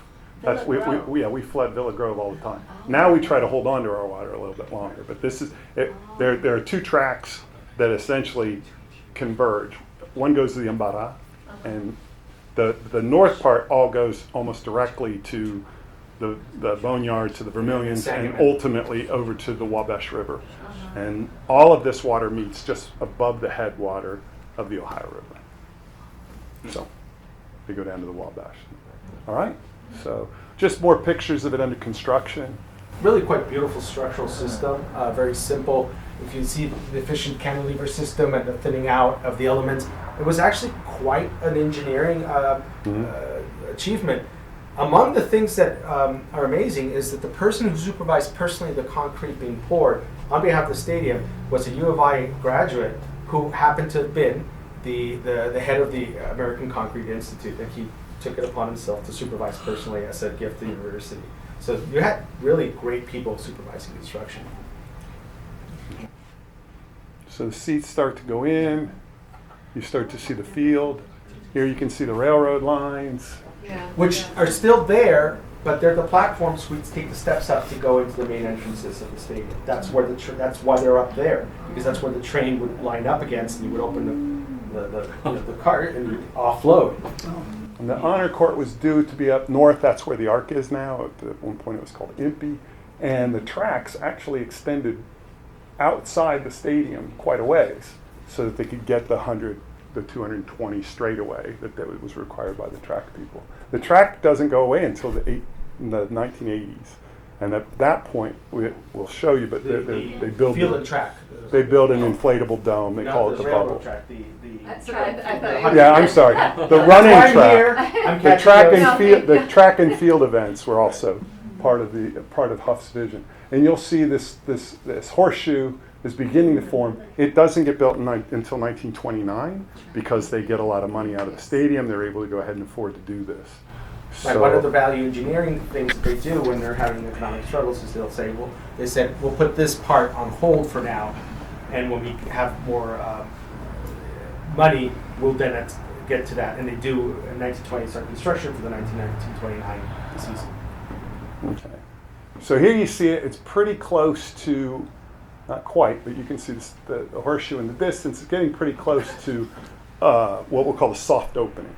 We flood Villa Grove all the time. Now we try to hold on to our water a little bit longer, but this is it. There are 2 tracks that essentially converge. One goes to the Embarra, and the north part all goes almost directly to the Boneyard, to the Vermilions, and ultimately over to the Wabash River. And all of this water meets just above the headwater of the Ohio River. So they go down to the Wabash. All right. So just more pictures of it under construction. Really quite beautiful structural system, very simple. If you see the efficient cantilever system and the thinning out of the elements, it was actually quite an engineering achievement. Among the things that are amazing is that the person who supervised personally the concrete being poured on behalf of the stadium was a U of I graduate who happened to have been the head of the American Concrete Institute, and he took it upon himself to supervise personally as a gift to the university. So you had really great people supervising construction. So the seats start to go in. You start to see the field. Here you can see the railroad lines. Yeah. Which are still there, but they're the platforms we take the steps up to go into the main entrances of the stadium. That's where that's why they're up there, because that's where the train would line up against, and you would open the cart and you offload. And the honor court was due to be up north. That's where the Arc is now. At one point it was called Impey. And the tracks actually extended outside the stadium quite a ways so that they could get the 220 straightaway that was required by the track people. The track doesn't go away until the 1980s. And at that point, we'll show you, but they build field and track. They build an inflatable dome. They Not call it the railroad bubble. Track, That's right. I thought Yeah, I'm sorry. The running I'm track. here. I'm The catching track those. and field, the track and field events were also part of Huff's vision. And you'll see this horseshoe is beginning to form. It doesn't get built until 1929 because they get a lot of money out of the stadium. They're able to go ahead and afford to do this. Like one of the value engineering things that they do when they're having economic struggles is they'll say, well, they said, we'll put this part on hold for now, and when we have more money, we'll then get to that. And they do in 1920 start construction for the 1929 season. Okay. So here you see it. It's pretty close to, not quite, but you can see the horseshoe in the distance. It's getting pretty close to what we'll call the soft opening.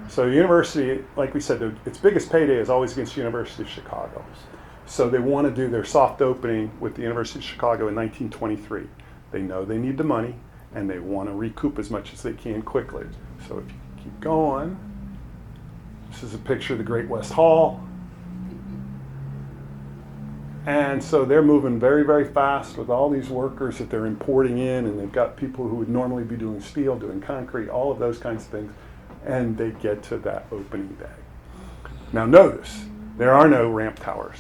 So the university, like we said, its biggest payday is always against the University of Chicago. So they want to do their soft opening with the University of Chicago in 1923. They know they need the money, and they want to recoup as much as they can quickly. So if you keep going, this is a picture of the Great West Hall. And so they're moving very, very fast with all these workers that they're importing in, and they've got people who would normally be doing steel, doing concrete, all of those kinds of things. And they get to that opening day. Now notice, there are no ramp towers,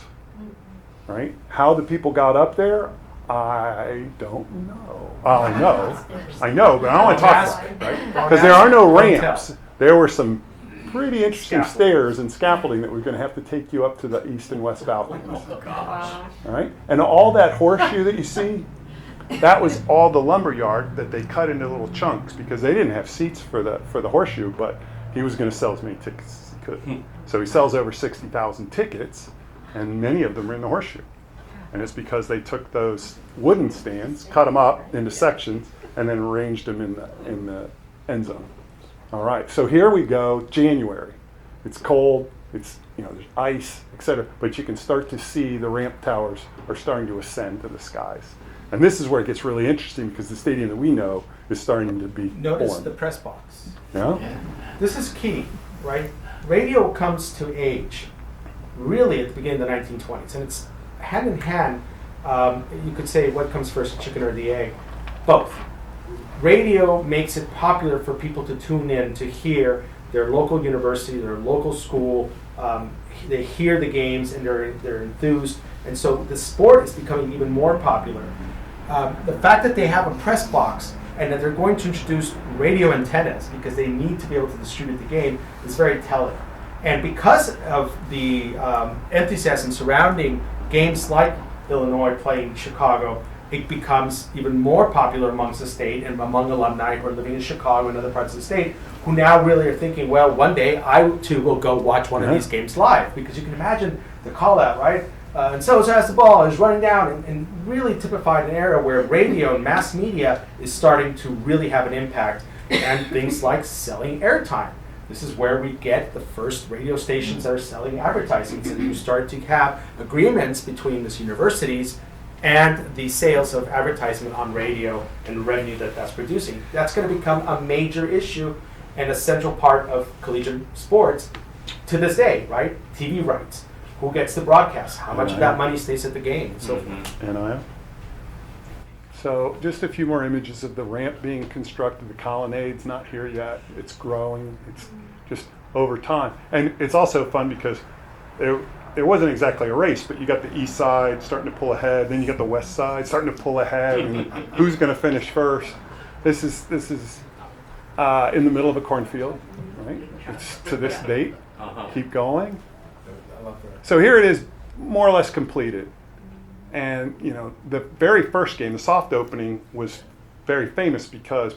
right? How the people got up there, I don't know. I know, but I don't want to talk about it, right? Because there are no ramps. There were some pretty interesting stairs and scaffolding that we're going to have to take you up to the east and west balconies. Wow. All right? And all that horseshoe that you see, that was all the lumber yard that they cut into little chunks because they didn't have seats for the horseshoe, but he was going to sell as many tickets as he could. So he sells over 60,000 tickets, and many of them are in the horseshoe. And it's because they took those wooden stands, cut them up into sections, and then arranged them in the end zone. All right, so here we go, January. It's cold, there's ice, etc. But you can start to see the ramp towers are starting to ascend to the skies. And this is where it gets really interesting because the stadium that we know is starting to be Notice formed. the press box. Yeah? This is key, right? Radio comes to age really at the beginning of the 1920s, and it's hand in hand. You could say what comes first, the chicken or the egg? Both. Radio makes it popular for people to tune in to hear their local university, their local school. They hear the games and they're enthused, and so the sport is becoming even more popular. The fact that they have a press box and that they're going to introduce radio antennas because they need to be able to distribute the game is very telling. And because of the enthusiasm surrounding games like Illinois playing Chicago, it becomes even more popular amongst the state and among alumni who are living in Chicago and other parts of the state who now really are thinking, well, one day I too will go watch one of these games live, because you can imagine the call out, right? And so has the ball, is running down, and really typified an era where radio and mass media is starting to really have an impact, and things like selling airtime. This is where we get the first radio stations that are selling advertisements, and you start to have agreements between these universities and the sales of advertisement on radio and the revenue that that's producing. That's going to become a major issue and a central part of collegiate sports to this day, right? TV rights. Who gets the broadcast? How much of that money stays at the game? And so forth. NIL. So just a few more images of the ramp being constructed. The colonnade's not here yet. It's growing. It's just over time. And it's also fun because it wasn't exactly a race, but you got the east side starting to pull ahead, then you got the west side starting to pull ahead, and who's going to finish first? This is in the middle of a cornfield, right? It's to this date. Keep going. So here it is, more or less completed. And the very first game, the soft opening, was very famous because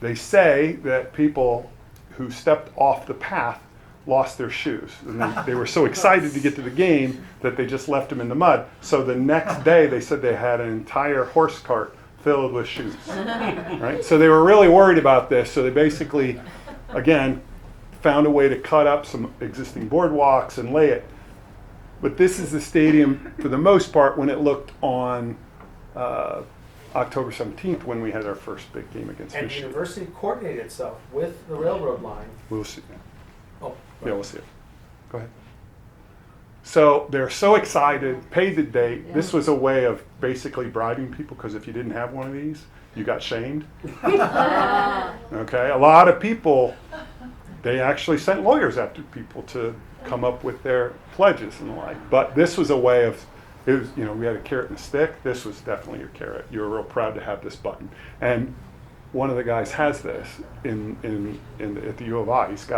they say that people who stepped off the path lost their shoes. And they were so excited to get to the game that they just left them in the mud. So the next day they said they had an entire horse cart filled with shoes. Right? So they were really worried about this. So they basically, again, found a way to cut up some existing boardwalks and lay it. But this is the stadium, for the most part, when it looked on October 17th when we had our first big game against And the Michigan. university coordinated itself with the railroad line. We'll see. Oh, Yeah, we'll see it. Go ahead. So they're so excited, paid the date. This was a way of basically bribing people, because if you didn't have one of these, you got shamed. Okay, a lot of people, they actually sent lawyers after people to come up with their pledges and the like. But this was a way of, it was, we had a carrot and a stick. This was definitely your carrot. You were real proud to have this button. And one of the guys has this at the U of I. He's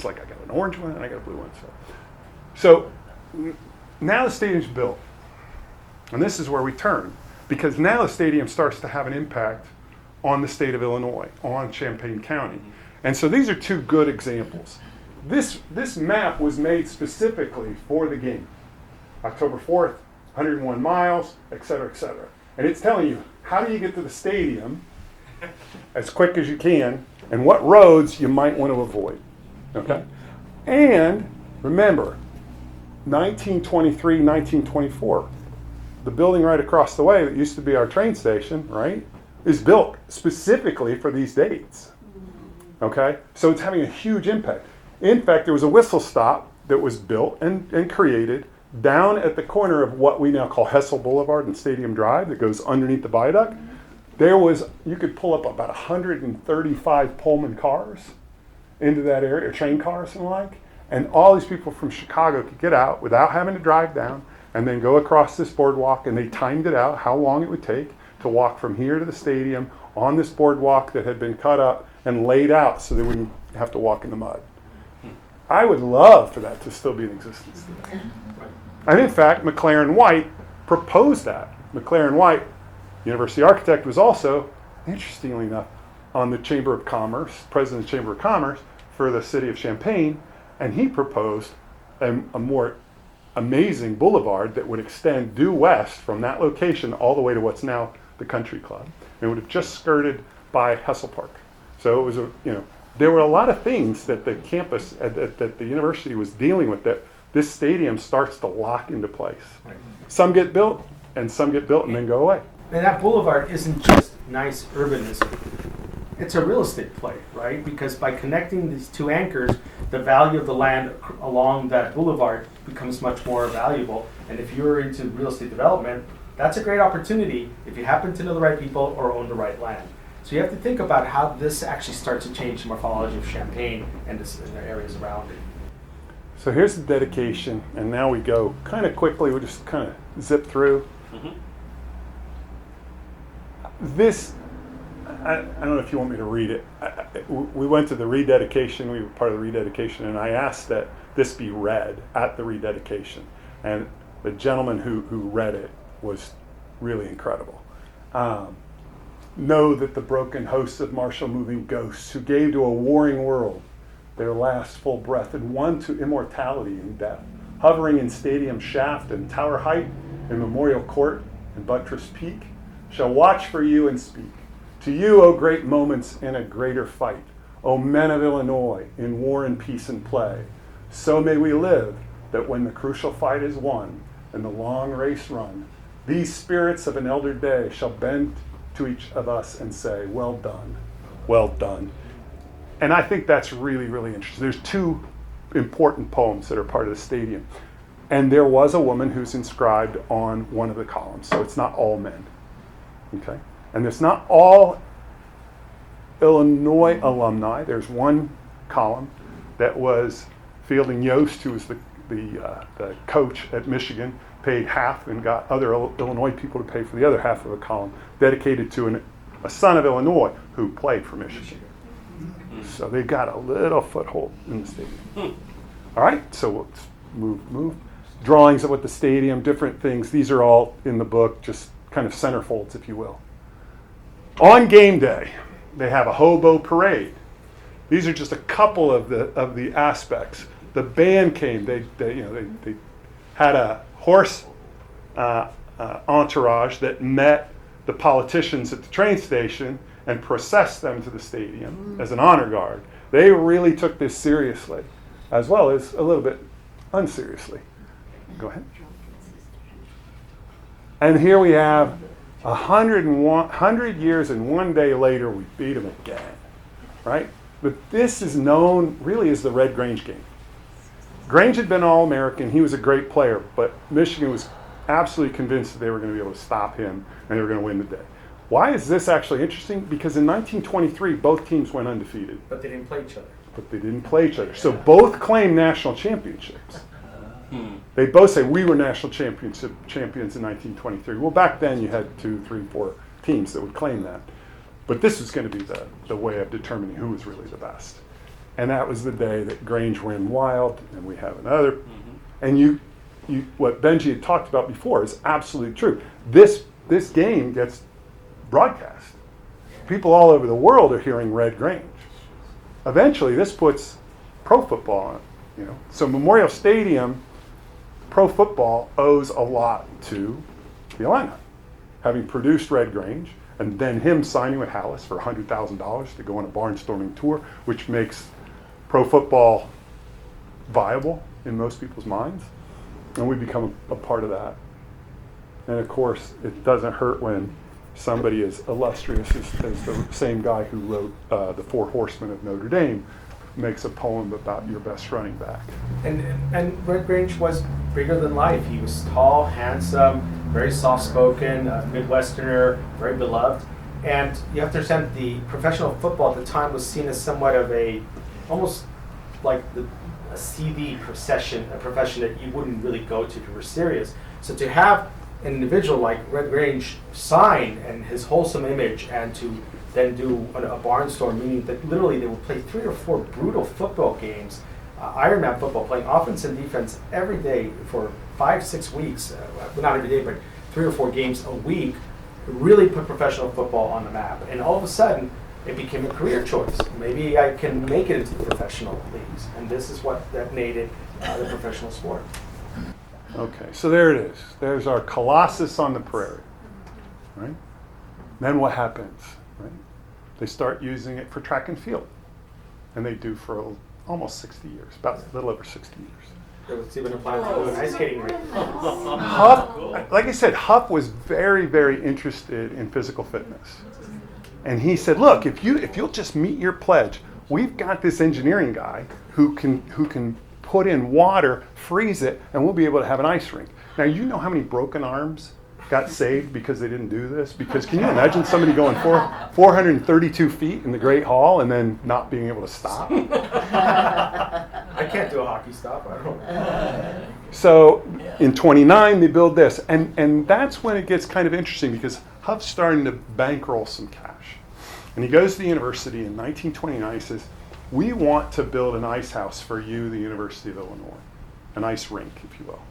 like, I got an orange one and I got a blue one. So now the stadium's built. And this is where we turn. Because now the stadium starts to have an impact on the state of Illinois, on Champaign County. And so these are two good examples. This map was made specifically for the game. October 4th, 101 miles, et cetera, et cetera. And it's telling you, how do you get to the stadium as quick as you can, and what roads you might want to avoid. Okay? And remember, 1923, 1924, the building right across the way that used to be our train station, right, is built specifically for these dates. Okay? So it's having a huge impact. In fact, there was a whistle stop that was built and created down at the corner of what we now call Hessel Boulevard and Stadium Drive that goes underneath the viaduct. You could pull up about 135 Pullman cars into that area, or train cars and the like, and all these people from Chicago could get out without having to drive down and then go across this boardwalk, and they timed it out how long it would take to walk from here to the stadium on this boardwalk that had been cut up and laid out so they wouldn't have to walk in the mud. I would love for that to still be in existence today. And in fact, McLaren White proposed that. McLaren White, university architect, was also, interestingly enough, on the Chamber of Commerce, president of the Chamber of Commerce for the city of Champaign, and he proposed a more amazing boulevard that would extend due west from that location all the way to what's now the Country Club. And it would have just skirted by Hessel Park. So it was there were a lot of things that the campus, that the university was dealing with that this stadium starts to lock into place. Right. Some get built, and some get built and then go away. And that boulevard isn't just nice urbanism. It's a real estate play, right? Because by connecting these two anchors, the value of the land along that boulevard becomes much more valuable. And if you're into real estate development, that's a great opportunity if you happen to know the right people or own the right land. So you have to think about how this actually starts to change the morphology of Champaign and the areas around it. So here's the dedication, and now we go kind of quickly. We'll just kind of zip through. Mm-hmm. This, I don't know if you want me to read it. We went to the rededication. We were part of the rededication, and I asked that this be read at the rededication. And the gentleman who read it was really incredible. Know that the broken hosts of martial moving ghosts who gave to a warring world their last full breath and won to immortality in death, hovering in stadium shaft and tower height, in memorial court and buttress peak, shall watch for you and speak. To you, O great moments in a greater fight, O men of Illinois, in war and peace and play, so may we live that when the crucial fight is won and the long race run, these spirits of an elder day shall bend to each of us and say, well done, well done. And I think that's really, really interesting. There's two important poems that are part of the stadium. And there was a woman who's inscribed on one of the columns, so it's not all men. Okay? And it's not all Illinois alumni. There's one column that was Fielding Yost, who was the coach at Michigan, paid half and got other Illinois people to pay for the other half of a column, dedicated to a son of Illinois who played for Michigan. So they got a little foothold in the stadium. All right, so let's move. Drawings of what the stadium, different things. These are all in the book, just kind of centerfolds, if you will. On game day, they have a hobo parade. These are just a couple of the aspects. The band came. They had a horse entourage that met the politicians at the train station and processed them to the stadium as an honor guard. They really took this seriously, as well as a little bit unseriously. Go ahead. And here we have 100 years and 1 day later, we beat them again, right? But this is known really as the Red Grange game. Grange had been All-American. He was a great player, but Michigan was absolutely convinced that they were going to be able to stop him and they were going to win the day. Why is this actually interesting? Because in 1923, both teams went undefeated. But they didn't play each other. So both claimed national championships. They both say we were national champions in 1923. Well, back then you had 2, 3, 4 teams that would claim that. But this was going to be the way of determining who was really the best. And that was the day that Grange went wild, and we have another. And what Benji had talked about before is absolutely true. This game gets broadcast. People all over the world are hearing Red Grange. Eventually, this puts pro football on. So Memorial Stadium, pro football owes a lot to the Illini, having produced Red Grange, and then him signing with Hallis for $100,000 to go on a barnstorming tour, which makes pro football viable in most people's minds, and we become a part of that. And of course, it doesn't hurt when somebody as illustrious as the same guy who wrote The Four Horsemen of Notre Dame makes a poem about your best running back. And Red Grange was bigger than life. He was tall, handsome, very soft-spoken, a Midwesterner, very beloved. And you have to understand the professional football at the time was seen as somewhat of almost like a CD profession that you wouldn't really go to if you were serious. So to have an individual like Red Grange sign and his wholesome image and to then do a barnstorm, meaning that literally they would play 3 or 4 brutal football games, Ironman football, playing offense and defense every day for 5-6 weeks, not every day, but 3 or 4 games a week, really put professional football on the map. And all of a sudden, it became a career choice. Maybe I can make it into the professional leagues. And this is that made it the professional sport. Okay, so there it is. There's our Colossus on the prairie, right? Then what happens, right? They start using it for track and field, and they do for almost 60 years, about a little over 60 years. It was even a plan to do an ice skating rink. Huff, like I said, Huff was very, very interested in physical fitness. And he said, look, if you'll just meet your pledge, we've got this engineering guy who can put in water, freeze it, and we'll be able to have an ice rink. Now, you know how many broken arms got saved because they didn't do this? Because can you imagine somebody going 432 feet in the Great Hall and then not being able to stop? I can't do a hockey stop. I don't know. So in 29, they build this. And that's when it gets kind of interesting because Huff's starting to bankroll some cash. And he goes to the university in 1929. He says, we want to build an ice house for you, the University of Illinois, an ice rink, if you will.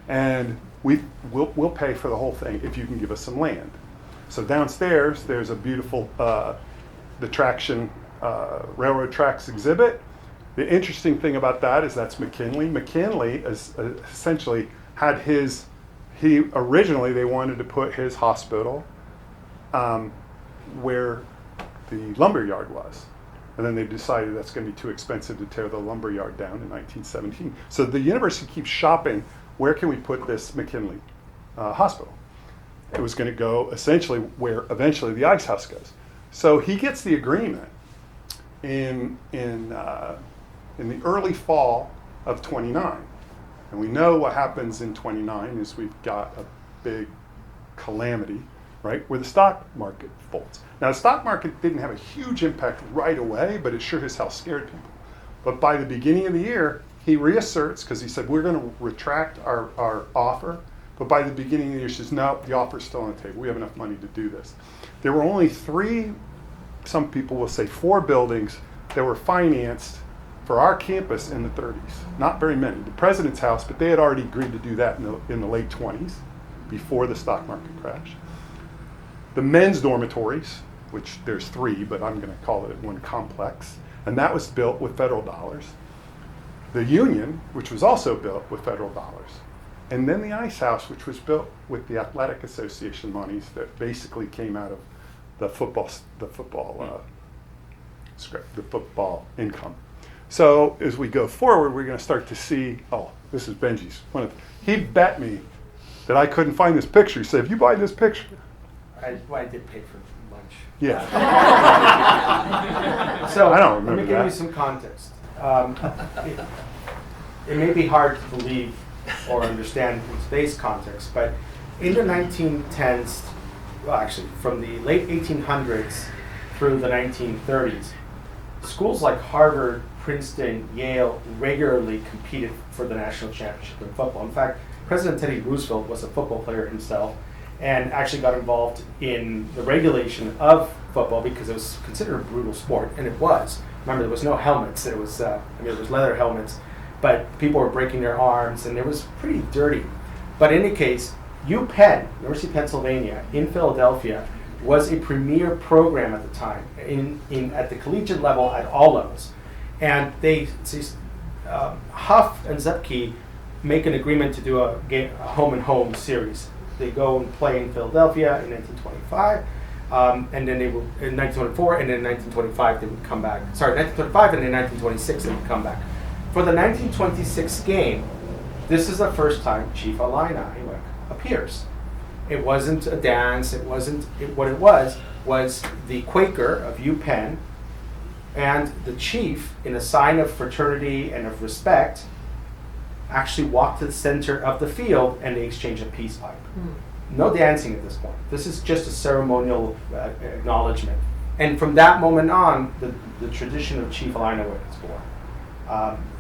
And we'll pay for the whole thing if you can give us some land. So downstairs, there's a beautiful, the traction railroad tracks exhibit. The interesting thing about that is that's McKinley. McKinley is essentially had originally they wanted to put his hospital where the lumber yard was. And then they decided that's going to be too expensive to tear the lumber yard down in 1917. So the university keeps shopping, where can we put this McKinley hospital? It was going to go essentially where eventually the ice house goes. So he gets the agreement in the early fall of 29. And we know what happens in 29 is we've got a big calamity, right, where the stock market folds. Now, the stock market didn't have a huge impact right away, but it sure as hell scared people. But by the beginning of the year, he reasserts, because he said, we're going to retract our offer. But by the beginning of the year, he says, no, the offer's still on the table. We have enough money to do this. There were only 3, some people will say 4 buildings that were financed for our campus in the 30s. Not very many. The president's house, but they had already agreed to do that in the late 20s, before the stock market crash. The men's dormitories, which there's 3, but I'm going to call it one complex, and that was built with federal dollars. the Union, which was also built with federal dollars, and then the Ice House, which was built with the Athletic Association monies that basically came out of the football income. So as we go forward, we're going to start to see. Oh, this is Benji's. He bet me that I couldn't find this picture. He said, "If you buy this picture." I did pay for lunch. Yeah. So I don't let me remember give that. you some context. It may be hard to believe or understand in today's context, but in the 1910s, well, actually, from the late 1800s through the 1930s, schools like Harvard, Princeton, Yale regularly competed for the national championship in football. In fact, President Teddy Roosevelt was a football player himself and actually got involved in the regulation of football because it was considered a brutal sport, and it was. Remember, there was no helmets. It was, there was leather helmets, but people were breaking their arms, and it was pretty dirty. But in any case, UPenn, University of Pennsylvania, in Philadelphia, was a premier program at the time, at the collegiate level, at all levels. And Huff and Zepke make an agreement to do a home-and-home series. They go and play in Philadelphia in 1925, and then they will in 1924, and then in 1925 they would come back. Sorry, 1925, and in 1926 they would come back. For the 1926 game, this is the first time Chief Illini appears. It wasn't a dance. It wasn't. What it was the Quaker of UPenn and the chief, in a sign of fraternity and of respect, actually walked to the center of the field and they exchanged a peace pipe. No dancing at this point. This is just a ceremonial acknowledgement. And from that moment on, the tradition of Chief Illini was born.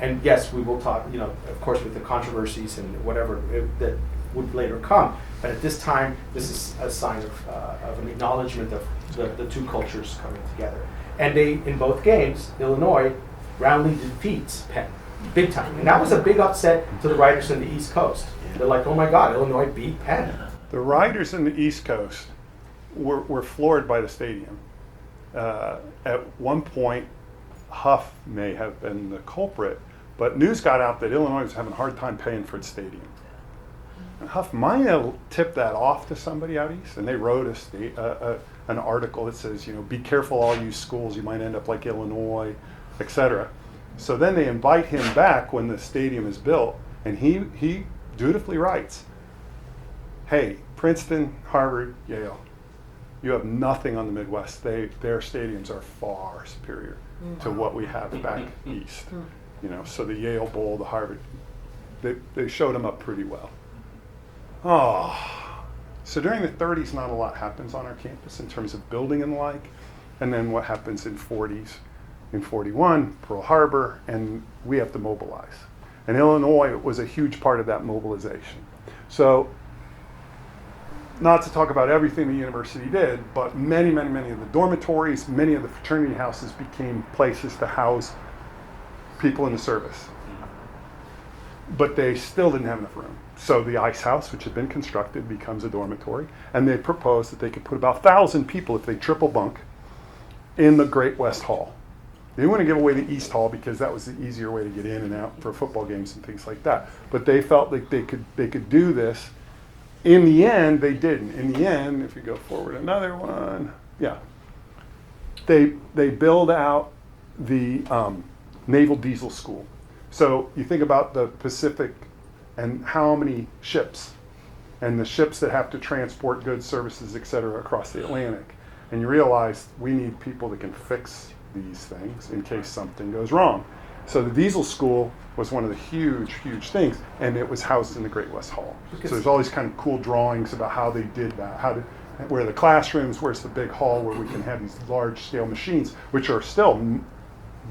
And yes, we will talk, of course, with the controversies and whatever that would later come. But at this time, this is a sign of an acknowledgement of the two cultures coming together. And they, in both games, Illinois roundly defeats Penn, big time. And that was a big upset to the writers in the East Coast. They're like, oh my God, Illinois beat Penn. The writers in the East Coast were floored by the stadium. At one point, Huff may have been the culprit, but news got out that Illinois was having a hard time paying for its stadium. And Huff might have tipped that off to somebody out east, and they wrote an article that says, be careful, all you schools, you might end up like Illinois, etc. So then they invite him back when the stadium is built, and he dutifully writes, hey, Princeton, Harvard, Yale, you have nothing on the Midwest. Their stadiums are far superior to what we have back east. So the Yale Bowl, the Harvard, they showed them up pretty well. So during the 30s, not a lot happens on our campus in terms of building and the like. And then what happens in 40s? In 41, Pearl Harbor, and we have to mobilize. And Illinois was a huge part of that mobilization. So, not to talk about everything the university did, but many of the dormitories, many of the fraternity houses became places to house people in the service. But they still didn't have enough room. So the Ice House, which had been constructed, becomes a dormitory, and they proposed that they could put about 1,000 people if they triple bunk in the Great West Hall. They didn't want to give away the East Hall because that was the easier way to get in and out for football games and things like that. But they felt like they could do this. In the end, they didn't. In the end, if you go forward another one, they build out the Naval Diesel School. So you think about the Pacific and how many ships, and the ships that have to transport goods, services, et cetera, across the Atlantic. And you realize we need people that can fix these things in case something goes wrong. So the Diesel School was one of the huge things, and it was housed in the Great West Hall. So there's all these kind of cool drawings about how they did that, where the classrooms, where's the big hall where we can have these large-scale machines, which are still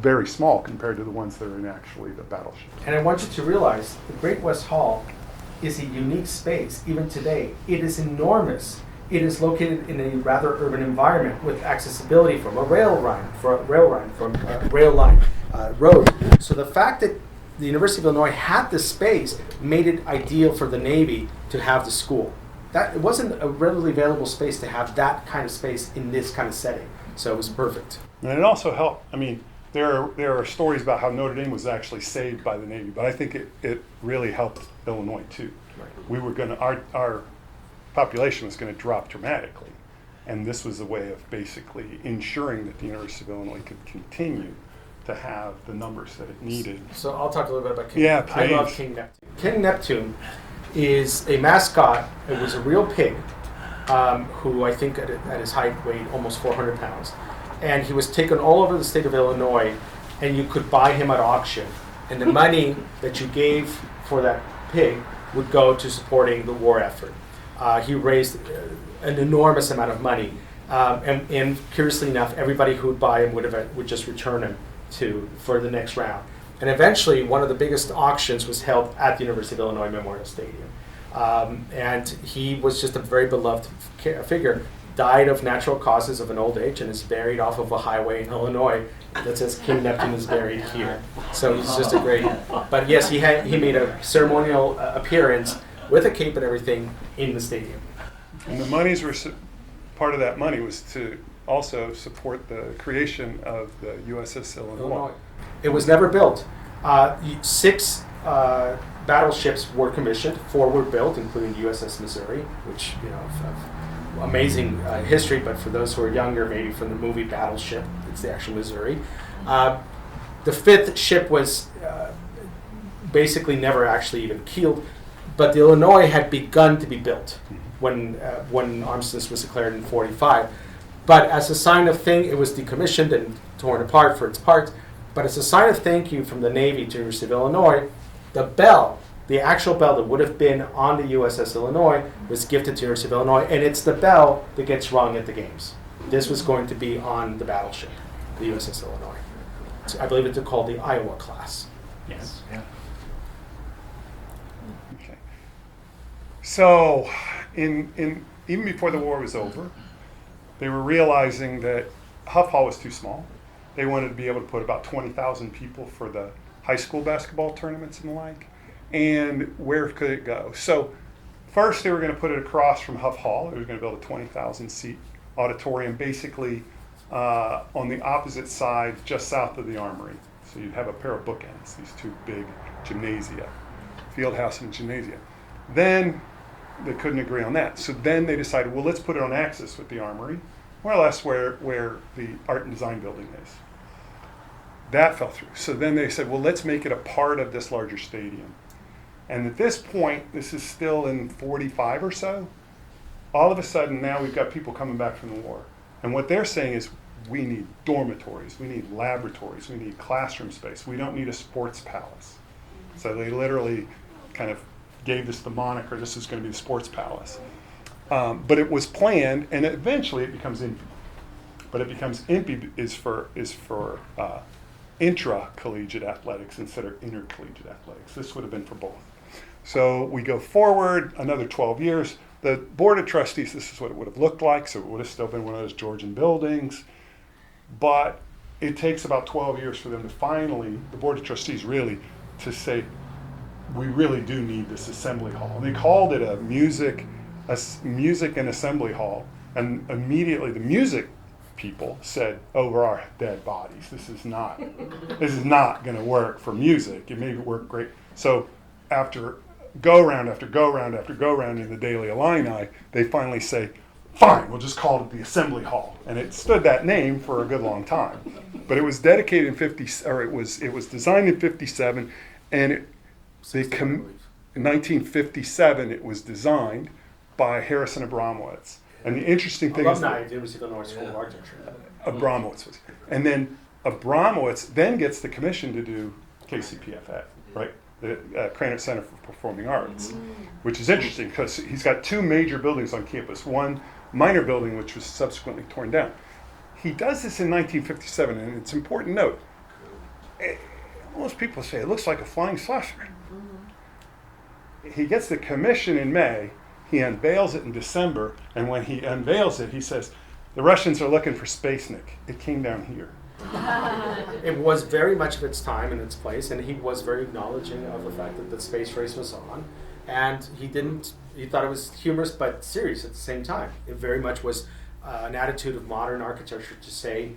very small compared to the ones that are in actually the battleship. And I want you to realize the Great West Hall is a unique space, even today. It is enormous. It is located in a rather urban environment with accessibility from a rail line, road. So the fact that the University of Illinois had this space made it ideal for the Navy to have the school. That it wasn't a readily available space to have that kind of space in this kind of setting. So it was perfect. And it also helped. there are stories about how Notre Dame was actually saved by the Navy, but I think it really helped Illinois too. Right. We were going to, our population was going to drop dramatically, and this was a way of basically ensuring that the University of Illinois could continue to have the numbers that it needed. So I'll talk a little bit about King. Yeah, I love please. King Neptune. King Neptune is a mascot. It was a real pig, who I think at his height weighed almost 400 pounds. And he was taken all over the state of Illinois, and you could buy him at auction. And the money that you gave for that pig would go to supporting the war effort. He raised an enormous amount of money. And curiously enough, everybody who would buy him would just return him for the next round. And eventually, one of the biggest auctions was held at the University of Illinois Memorial Stadium. And he was just a very beloved figure. Died of natural causes of an old age and is buried off of a highway in Illinois that says King Neptune is buried here. So he's just a great. But yes, he made a ceremonial appearance with a cape and everything in the stadium. And the monies were part of that money was to also support the creation of the USS Illinois. It was never built. 6 battleships were commissioned. 4 were built, including the USS Missouri, which of amazing history. But for those who are younger, maybe from the movie Battleship, it's the actual Missouri. The 5th ship was basically never actually even keeled, but the Illinois had begun to be built when armistice was declared in 1945. But as a sign of it was decommissioned and torn apart for its parts. But as a sign of thank you from the Navy to the University of Illinois, the bell, the actual bell that would have been on the USS Illinois, was gifted to the University of Illinois, and it's the bell that gets rung at the games. This was going to be on the battleship, the USS Illinois. So I believe it's called the Iowa class. Yes. Yeah. Okay. So, in even before the war was over, they were realizing that Huff Hall was too small. They wanted to be able to put about 20,000 people for the high school basketball tournaments and the like. And where could it go? So first they were going to put it across from Huff Hall. They were going to build a 20,000 seat auditorium basically on the opposite side, just south of the Armory. So you'd have a pair of bookends, these 2 big gymnasia, field house and gymnasia. Then they couldn't agree on that. So then they decided, well, let's put it on axis with the Armory, more or less where the Art and Design building is. That fell through. So then they said, well, let's make it a part of this larger stadium. And at this point, this is still in 45 or so, all of a sudden now we've got people coming back from the war. And what they're saying is, we need dormitories, we need laboratories, we need classroom space. We don't need a sports palace. So they literally kind of gave this the moniker, this is going to be the sports palace. But it was planned, and eventually it becomes INPE. But it becomes INPE is for intra-collegiate athletics instead of intercollegiate athletics. This would have been for both. So we go forward another 12 years. The Board of Trustees, this is what it would have looked like. So it would have still been one of those Georgian buildings. But it takes about 12 years for them to finally, the Board of Trustees really, to say, we really do need this assembly hall. And they called it a music and assembly hall. And immediately the music people said, over our dead bodies. This is not going to work for music. It may work great. So after go round after go round after go round in the Daily Illini, they finally say, fine, we'll just call it the Assembly Hall. And it stood that name for a good long time. But it was dedicated in it was designed in 57, and in 1957 it was designed by Harrison Abramowitz. And the interesting thing Alumni at the University of Illinois School of Architecture. Abramowitz was. And then Abramowitz then gets the commission to do KCPFA, right? The Krannert Center for Performing Arts, which is interesting because he's got 2 major buildings on campus. One minor building, which was subsequently torn down. He does this in 1957, and it's important to note. Most people say it looks like a flying saucer. He gets the commission in May. He unveils it in December, and when he unveils it, he says, the Russians are looking for Spacenik. It came down here. It was very much of its time and its place, and he was very acknowledging of the fact that the space race was on. And he thought it was humorous but serious at the same time. It very much was an attitude of modern architecture to say,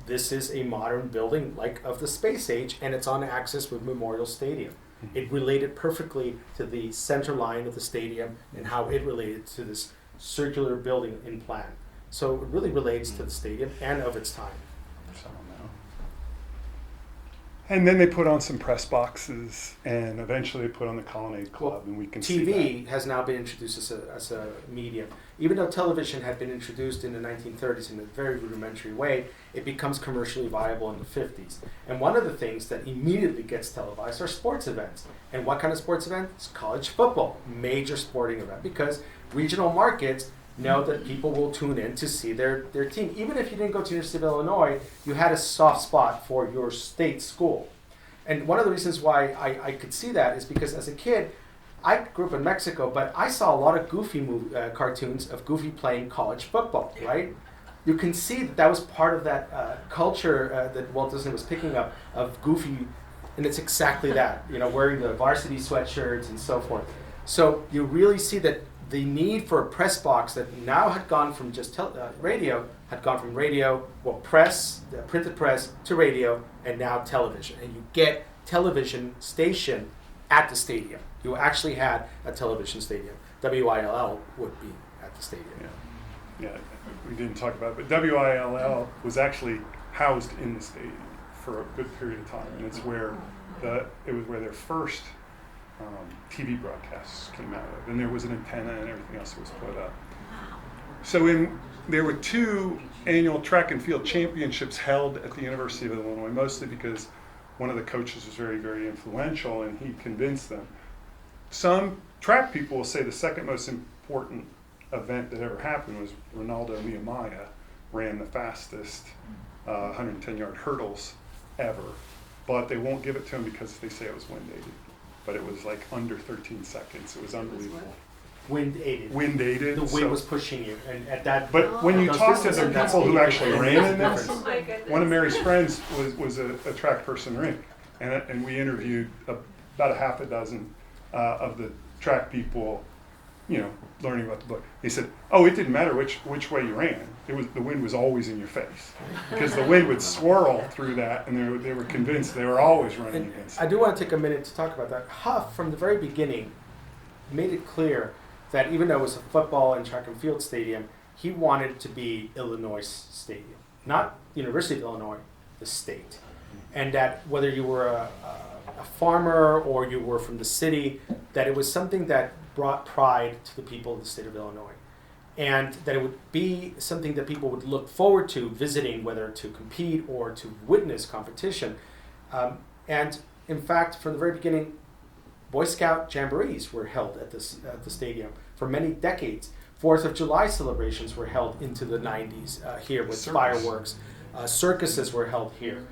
this is a modern building like of the space age, and it's on axis with Memorial Stadium. It related perfectly to the center line of the stadium and how it related to this circular building in plan. So it really relates to the stadium and of its time. So, no. And then they put on some press boxes, and eventually they put on the Colonnade Club, and we can see TV that. has now been introduced as a medium. Even though television had been introduced in the 1930s in a very rudimentary way, it becomes commercially viable in the 50s. And one of the things that immediately gets televised are sports events. And what kind of sports events? College football, major sporting event, because regional markets know that people will tune in to see their team. Even if you didn't go to University of Illinois, you had a soft spot for your state school. And one of the reasons why I could see that is because as a kid, I grew up in Mexico, but I saw a lot of Goofy cartoons of Goofy playing college football, right? You can see that was part of that culture that Walt Disney was picking up of Goofy, and it's exactly that, wearing the varsity sweatshirts and so forth. So you really see that the need for a press box that now had gone from just radio, had gone from radio, press, the printed press, to radio, and now television. And you get television station at the stadium. You actually had a television stadium. WILL would be at the stadium. Yeah, we didn't talk about it, but WILL was actually housed in the stadium for a good period of time, and it's where it was where their first TV broadcasts came out of, and there was an antenna and everything else that was put up. So there were 2 annual track and field championships held at the University of Illinois, mostly because one of the coaches was very, very influential, and he convinced them. Some track people will say the second most important event that ever happened was Ronaldo Nehemiah ran the fastest 110-yard hurdles ever, but they won't give it to him because they say it was wind aided. But it was like under 13 seconds. It was unbelievable. Wind aided. Wind aided. The wind was pushing you, and at that. But when you those talk to the distances, that's people who the actually ran in difference. this, Oh my goodness. one of Mary's friends was a track person, Rick, and we interviewed about a half a dozen of the track people, learning about the book. He said, "Oh, it didn't matter which way you ran. The wind was always in your face because the wind would swirl through that, and they were convinced they were always running And against I it." do want to take a minute to talk about that. Huff, from the very beginning, made it clear that even though it was a football and track and field stadium, he wanted it to be Illinois Stadium, not the University of Illinois, the state. And that whether you were a farmer or you were from the city, that it was something that brought pride to the people of the state of Illinois. And that it would be something that people would look forward to visiting, whether to compete or to witness competition. And in fact, from the very beginning, Boy Scout jamborees were held at the stadium for many decades. 4th of July celebrations were held into the 90s here with fireworks. Circuses were held here.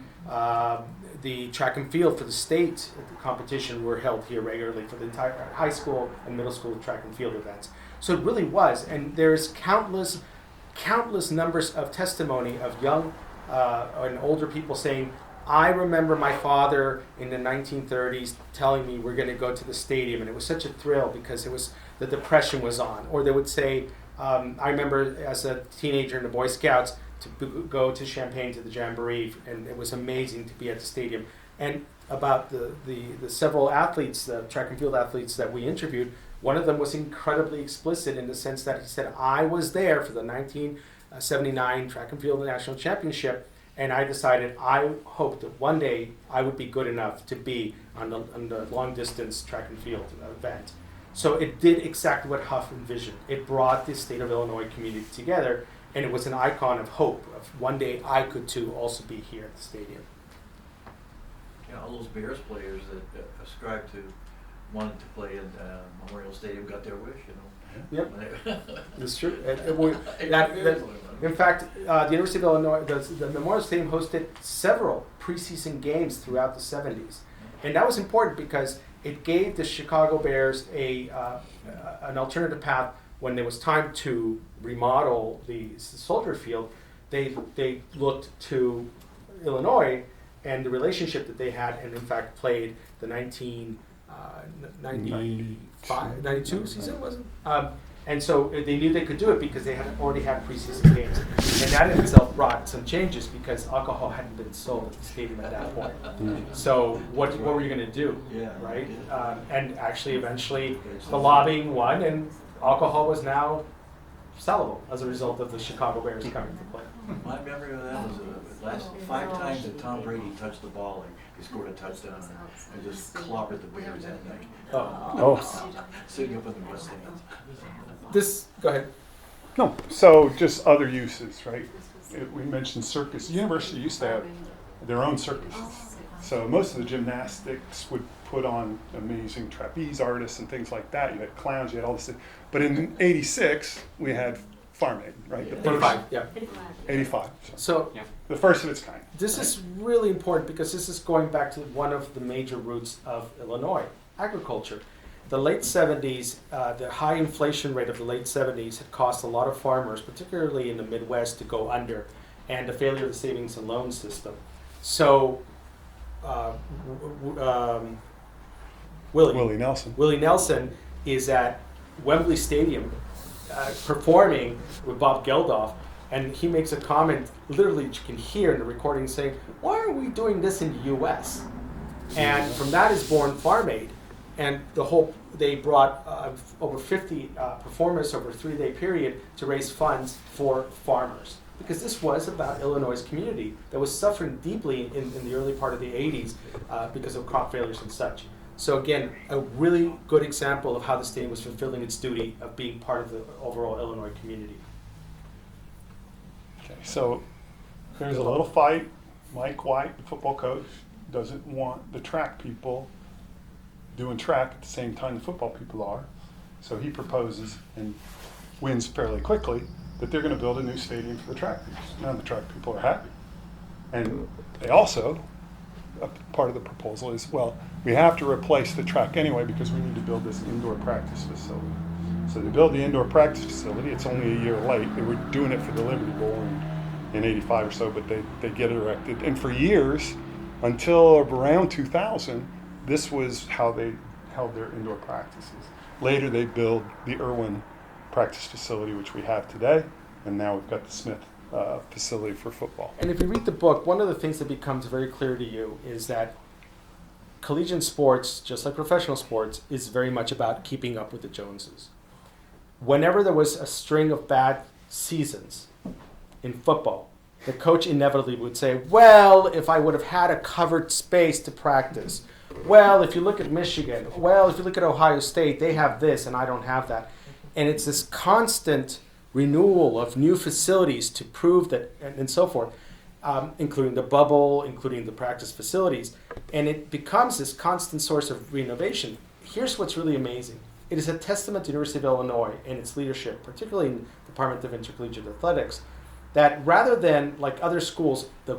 The track and field for the state competition were held here regularly for the entire high school and middle school track and field events. So it really was, and there's countless numbers of testimony of young and older people saying, I remember my father in the 1930s telling me we're going to go to the stadium, and it was such a thrill because the Depression was on. Or they would say, I remember as a teenager in the Boy Scouts to go to Champaign to the Jamboree, and it was amazing to be at the stadium. And about the several athletes, the track and field athletes that we interviewed, one of them was incredibly explicit in the sense that he said, I was there for the 1979 track and field national championship, and I decided I hoped that one day I would be good enough to be on the long distance track and field event. So it did exactly what Huff envisioned. It brought the state of Illinois community together, and it was an icon of hope of one day I could too also be here at the stadium. Yeah, all those Bears players that ascribed to wanting to play in Memorial Stadium got their wish, Yep, that's true. In fact, the University of Illinois, the Memorial Stadium hosted several preseason games throughout the 70s. And that was important because it gave the Chicago Bears an alternative path when there was time to remodel the Soldier Field. They looked to Illinois and the relationship that they had, and in fact played the 92 season, was it? And so they knew they could do it because they had already had preseason games. And that in itself brought some changes because alcohol hadn't been sold at the stadium at that point. So what were you going to do, Yeah. right? And actually, eventually, the lobbying won, and alcohol was now sellable as a result of the Chicago Bears coming to play. My memory of that was the last 5 times that Tom Brady touched the ball, and he scored a touchdown and just clobbered the Bears that night. Oh. Sitting up in the West Stand. Go ahead. No, so just other uses, right? We mentioned circus. The university used to have their own circuses. So most of the gymnastics would put on amazing trapeze artists and things like that. You had clowns, you had all this. But in '86, we had Farm Aid, right? The first, 85, yeah. 85. So The first of its kind. this is really important because this is going back to one of the major roots of Illinois, agriculture. The late 70s, the high inflation rate of the late 70s had caused a lot of farmers, particularly in the Midwest, to go under, and the failure of the savings and loan system. So Willie Nelson. Willie Nelson is at Wembley Stadium performing with Bob Geldof, and he makes a comment, literally you can hear in the recording saying, "Why are we doing this in the U.S.?" And from that is born Farm Aid. And they brought over 50 performers over a 3-day period to raise funds for farmers. Because this was about Illinois' community that was suffering deeply in the early part of the 80s because of crop failures and such. So again, a really good example of how the stadium was fulfilling its duty of being part of the overall Illinois community. Okay, so there's a little fight. Mike White, the football coach, doesn't want the track people doing track at the same time the football people are. So he proposes and wins fairly quickly that they're going to build a new stadium for the track people. Now the track people are happy. And they also, part of the proposal is, well, we have to replace the track anyway because we need to build this indoor practice facility. So they build the indoor practice facility. It's only a year late. They were doing it for the Liberty Bowl in 85 or so, but they get it erected. And for years, until around 2000, this was how they held their indoor practices. Later, they built the Irwin practice facility, which we have today, and now we've got the Smith facility for football. And if you read the book, one of the things that becomes very clear to you is that collegiate sports, just like professional sports, is very much about keeping up with the Joneses. Whenever there was a string of bad seasons in football, the coach inevitably would say, well, if I would have had a covered space to practice, well, if you look at Michigan, well, if you look at Ohio State, they have this and I don't have that. And it's this constant renewal of new facilities to prove that, and so forth, including the bubble, including the practice facilities. And it becomes this constant source of renovation. Here's what's really amazing. It is a testament to the University of Illinois and its leadership, particularly in the Department of Intercollegiate Athletics, that rather than like other schools, the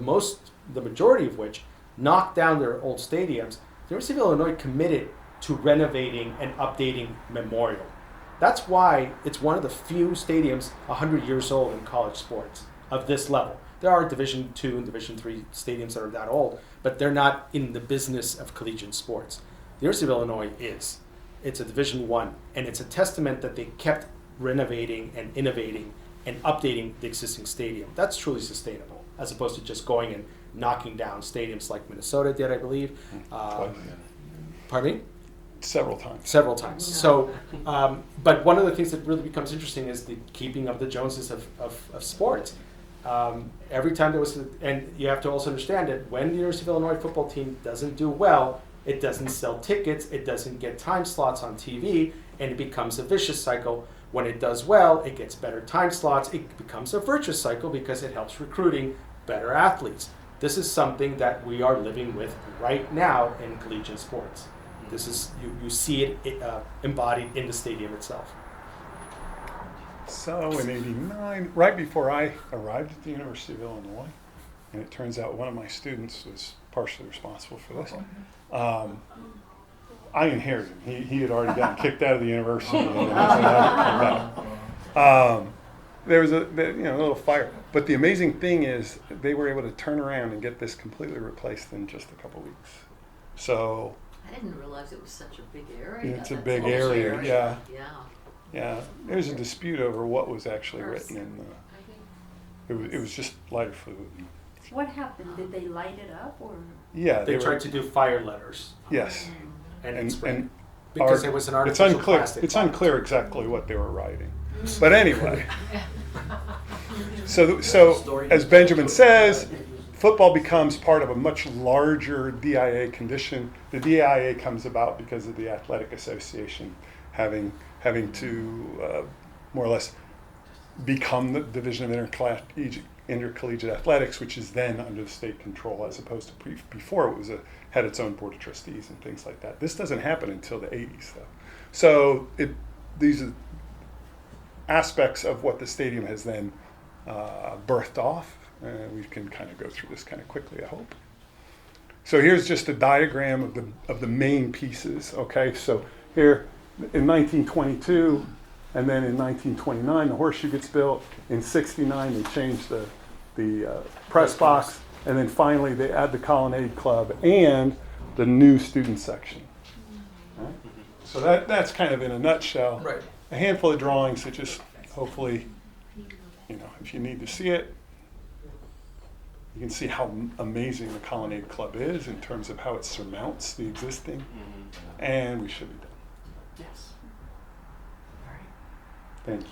majority of which knocked down their old stadiums, the University of Illinois committed to renovating and updating Memorial. That's why it's one of the few stadiums 100 years old in college sports of this level. There are Division II and Division III stadiums that are that old, but they're not in the business of collegiate sports. The University of Illinois is. It's a Division I, and it's a testament that they kept renovating and innovating and updating the existing stadium. That's truly sustainable, as opposed to just going and knocking down stadiums like Minnesota did, I believe. Pardon me? Several times. Several times. So, but one of the things that really becomes interesting is the keeping of the Joneses of sports. Every time there was, and you have to also understand that when the University of Illinois football team doesn't do well, it doesn't sell tickets, it doesn't get time slots on TV, and it becomes a vicious cycle. When it does well, it gets better time slots. It becomes a virtuous cycle because it helps recruiting better athletes. This is something that we are living with right now in collegiate sports. This is, you see it embodied in the stadium itself. So in '89, right before I arrived at the University of Illinois, and it turns out one of my students was partially responsible for this, I inherited him. He had already gotten kicked out of the university. And I come back. There was a little fire. But the amazing thing is they were able to turn around and get this completely replaced in just a couple weeks. So I didn't realize it was such a big area. it's a That's big whole area, yeah. Yeah. Yeah, there's a dispute over what was actually written in it was just lighter fluid. What happened? Did they light it up or? Yeah, They were- tried to do fire letters. Yes, And and it spread. and Because our- it was an it's artificial unclear. plastic. It's unclear exactly what they were writing, but anyway. So as Benjamin says, football becomes part of a much larger DIA condition. The DIA comes about because of the Athletic Association having to more or less become the Division of Intercollegiate Athletics, which is then under the state control, as opposed to before it was had its own board of trustees and things like that. This doesn't happen until the 80s, though. So these are aspects of what the stadium has then birthed off. We can kind of go through this kind of quickly, I hope. So here's just a diagram of the main pieces. Okay, so here in 1922, and then in 1929, the horseshoe gets built. In '69, they change the press box, and then finally they add the Colonnade Club and the new student section. Right? So that's kind of in a nutshell. Right. A handful of drawings that just hopefully, if you need to see it, you can see how amazing the Colonnade Club is in terms of how it surmounts the existing, and we should be done. Yes. Thank you.